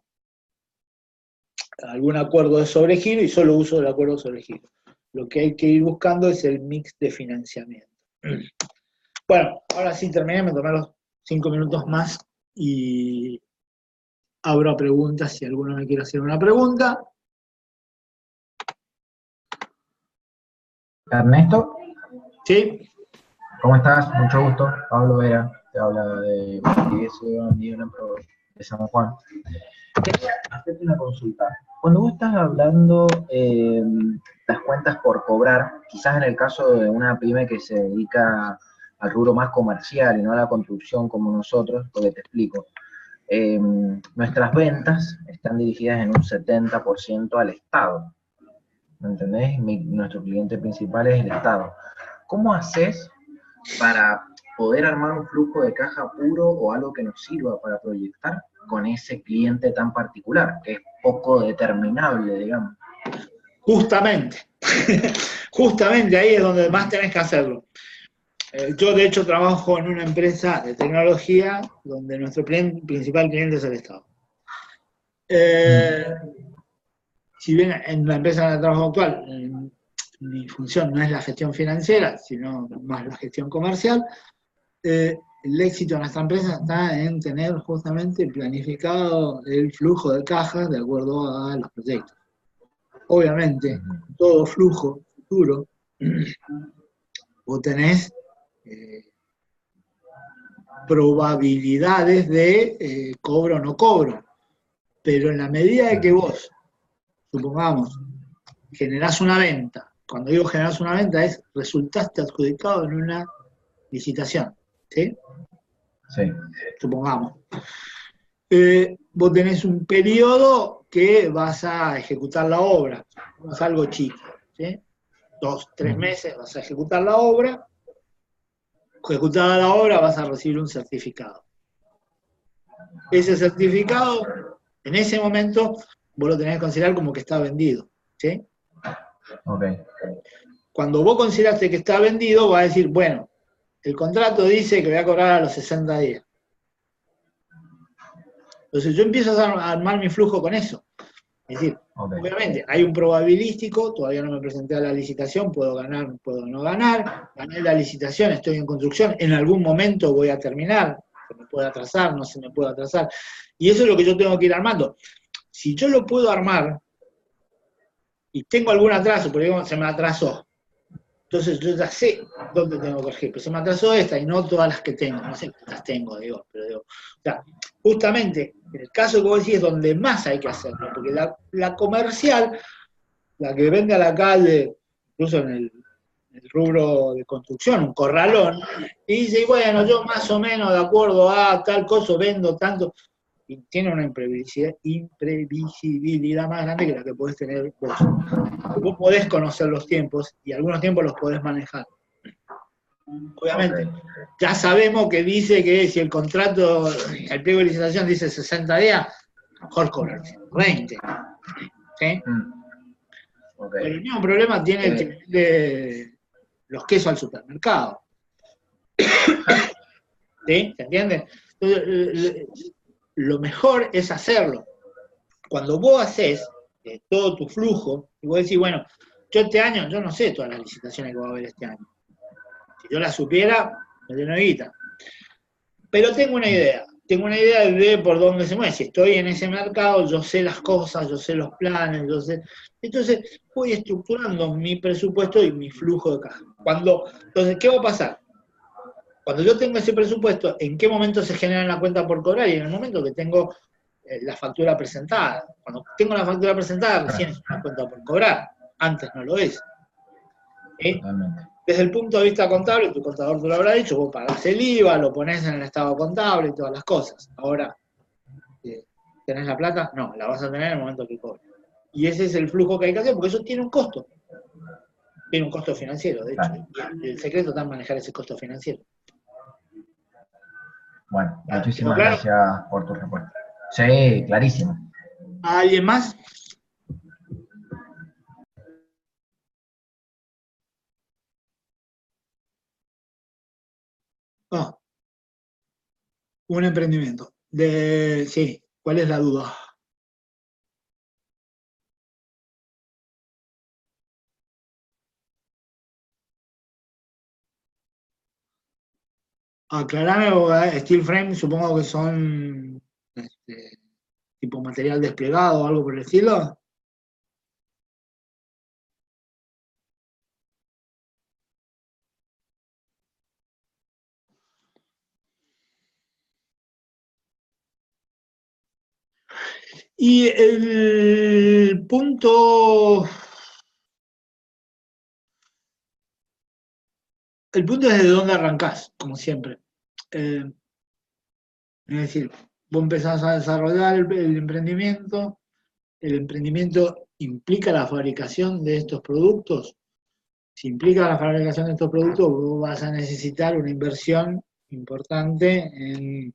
Algún acuerdo de sobregiro y solo uso el acuerdo de sobregiro. Lo que hay que ir buscando es el mix de financiamiento. Bueno, ahora sí terminé, me tomé los 5 minutos más y abro a preguntas si alguno me quiere hacer una pregunta. Ernesto, ¿Sí? ¿cómo estás? Mucho gusto. Pablo Vera, te habla de San Juan. Quería hacerte una consulta. Cuando vos estás hablando las cuentas por cobrar, quizás en el caso de una pyme que se dedica al rubro más comercial y no a la construcción como nosotros, porque te explico, nuestras ventas están dirigidas en un 70% al Estado. ¿Me entendés? Nuestro cliente principal es el Estado. ¿Cómo haces para poder armar un flujo de caja puro o algo que nos sirva para proyectar con ese cliente tan particular, que es poco determinable, digamos? Justamente. Justamente ahí es donde más tenés que hacerlo. Yo, de hecho, trabajo en una empresa de tecnología donde nuestro principal cliente es el Estado. Si bien en la empresa en la que trabajo actual, mi función no es la gestión financiera, sino más la gestión comercial, el éxito de nuestra empresa está en tener justamente planificado el flujo de cajas de acuerdo a los proyectos. Obviamente, todo flujo futuro, vos tenés probabilidades de cobro o no cobro, pero en la medida de que vos, supongamos, generás una venta, cuando digo generás una venta es resultaste adjudicado en una licitación, ¿sí? Sí. Supongamos. Vos tenés un periodo que vas a ejecutar la obra, no es algo chico, ¿sí? 2, 3 meses vas a ejecutar la obra, ejecutada la obra vas a recibir un certificado. Ese certificado, en ese momento, vos lo tenés que considerar como que está vendido, ¿sí? Okay. Cuando vos consideraste que está vendido, vas a decir, bueno, el contrato dice que voy a cobrar a los 60 días. Entonces yo empiezo a armar mi flujo con eso. Es decir, obviamente, hay un probabilístico, todavía no me presenté a la licitación, puedo ganar, puedo no ganar, gané la licitación, estoy en construcción, en algún momento voy a terminar, se me puede atrasar, no se me puede atrasar, y eso es lo que yo tengo que ir armando. Si yo lo puedo armar, y tengo algún atraso, por ejemplo, se me atrasó, entonces yo ya sé dónde tengo que corregir, pero se me atrasó esta y no todas las que tengo, no sé cuántas tengo, digo, pero digo, o sea, justamente, en el caso que vos decís es donde más hay que hacerlo, porque la comercial, la que vende a la calle, incluso en el rubro de construcción, un corralón, y dice, bueno, yo más o menos de acuerdo a tal cosa vendo tanto, y tiene una imprevisibilidad más grande que la que podés tener vos. Vos podés conocer los tiempos y algunos tiempos los podés manejar. Obviamente, ya sabemos que dice que si el contrato, el pliego de licitación dice 60 días, mejor cobrar 120. ¿Sí? Pero el mismo problema tiene el que vende los quesos al supermercado. ¿Sí? ¿Se entiende? Entonces, lo mejor es hacerlo. Cuando vos haces todo tu flujo, y vos decís, bueno, yo este año, yo no sé todas las licitaciones que va a haber este año. Si yo las supiera, me doy una guita. Pero tengo una idea de por dónde se mueve. Si estoy en ese mercado, yo sé las cosas, yo sé los planes, yo sé. Entonces, voy estructurando mi presupuesto y mi flujo de caja. Entonces, ¿qué va a pasar? Cuando yo tengo ese presupuesto, ¿en qué momento se genera la cuenta por cobrar? Y en el momento que tengo la factura presentada. Cuando tengo la factura presentada, recién es una cuenta por cobrar. Antes no lo es. Totalmente. Desde el punto de vista contable, tu contador te lo habrá dicho, vos pagás el IVA, lo ponés en el estado contable y todas las cosas. Ahora, ¿tenés la plata? No, la vas a tener en el momento que cobres. Y ese es el flujo que hay que hacer, porque eso tiene un costo. Tiene un costo financiero, de hecho. Claro. Y el secreto está en manejar ese costo financiero. Bueno, ¿Quedó muchísimas claro? gracias por tu respuesta. Sí, clarísimo. ¿Alguien más? Ah, un emprendimiento. Sí, ¿cuál es la duda? Aclarame, steel frame supongo que son tipo material desplegado o algo por el estilo. Y el punto es de dónde arrancás, como siempre. Eh, es decir, vos empezás a desarrollar el emprendimiento implica la fabricación de estos productos. Si implica la fabricación de estos productos, vos vas a necesitar una inversión importante en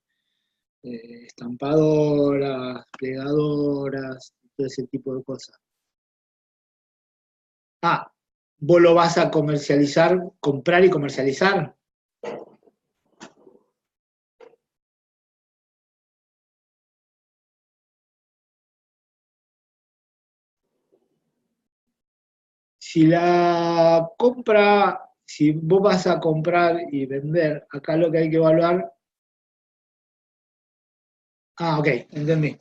estampadoras, plegadoras, todo ese tipo de cosas. Ah, vos lo vas a comercializar, comprar y comercializar. Si la compra, si vos vas a comprar y vender, acá lo que hay que evaluar. Ah, ok, entendí.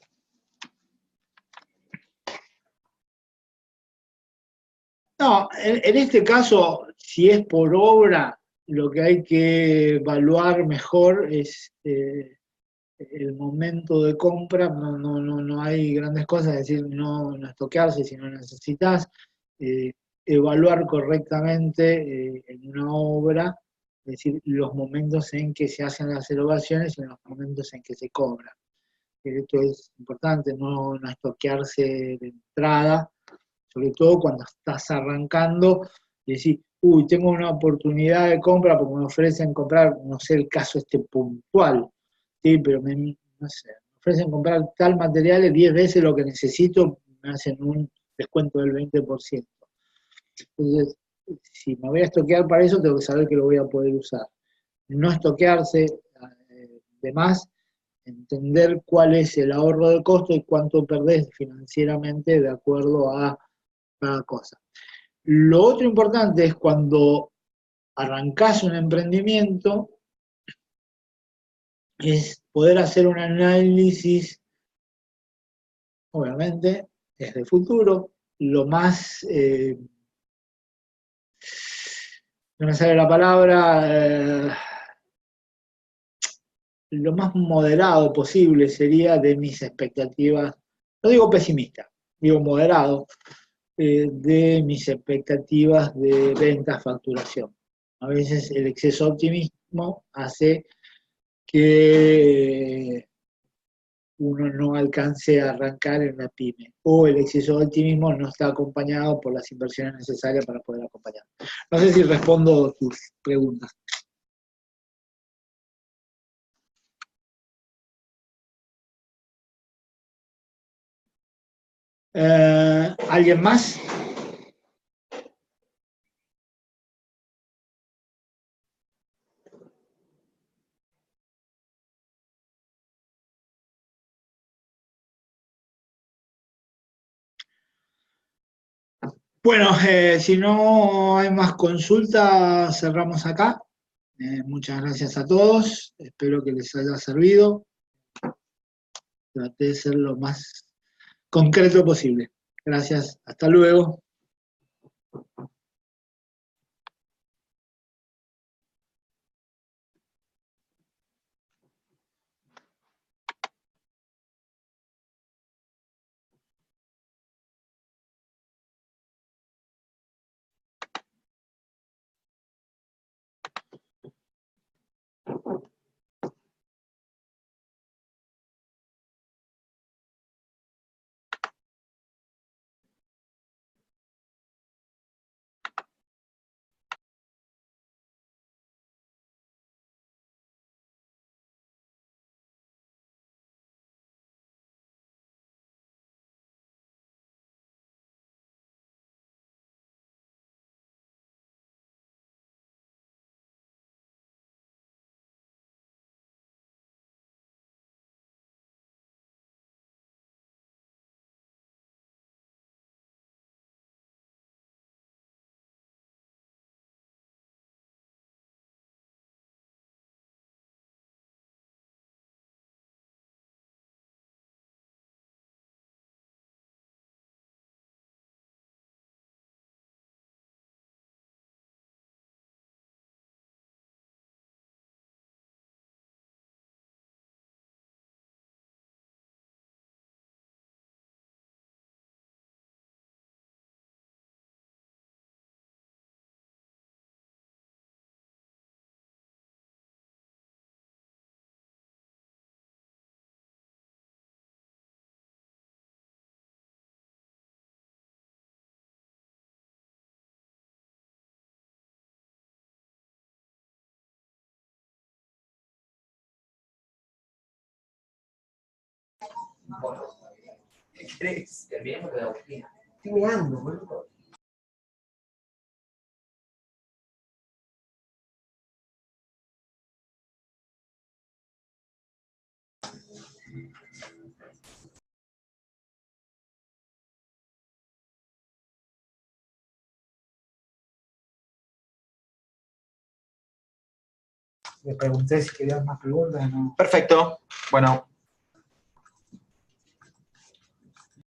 No, en este caso, si es por obra, lo que hay que evaluar mejor es el momento de compra. No hay grandes cosas, es decir, no estoquearse si no necesitas, eh, evaluar correctamente en una obra, es decir, los momentos en que se hacen las erogaciones y los momentos en que se cobra. Esto es importante, no estoquearse de entrada, sobre todo cuando estás arrancando y decís, uy, tengo una oportunidad de compra porque me ofrecen comprar, no sé el caso este puntual, sí, pero no sé, me ofrecen comprar tal material 10 veces lo que necesito, me hacen un descuento del 20%. Entonces, si me voy a estoquear para eso, tengo que saber que lo voy a poder usar. No estoquearse de más, entender cuál es el ahorro de costo y cuánto perdés financieramente de acuerdo a cada cosa. Lo otro importante es cuando arrancás un emprendimiento, es poder hacer un análisis, obviamente, desde futuro, lo más, no me sale la palabra, lo más moderado posible sería de mis expectativas, no digo pesimista, digo moderado, de mis expectativas de venta, facturación. A veces el exceso de optimismo hace que uno no alcance a arrancar en la pyme, o el exceso de optimismo no está acompañado por las inversiones necesarias para poder acompañar. No sé si respondo tus preguntas. ¿Alguien más? Bueno, si no hay más consultas, cerramos acá. Muchas gracias a todos, espero que les haya servido. Traté de ser lo más concreto posible. Gracias, hasta luego. Bueno, ¿qué querés? Terminemos de Agustina. Estoy meando, boludo. Le pregunté si querían más preguntas, ¿no? Perfecto. Bueno,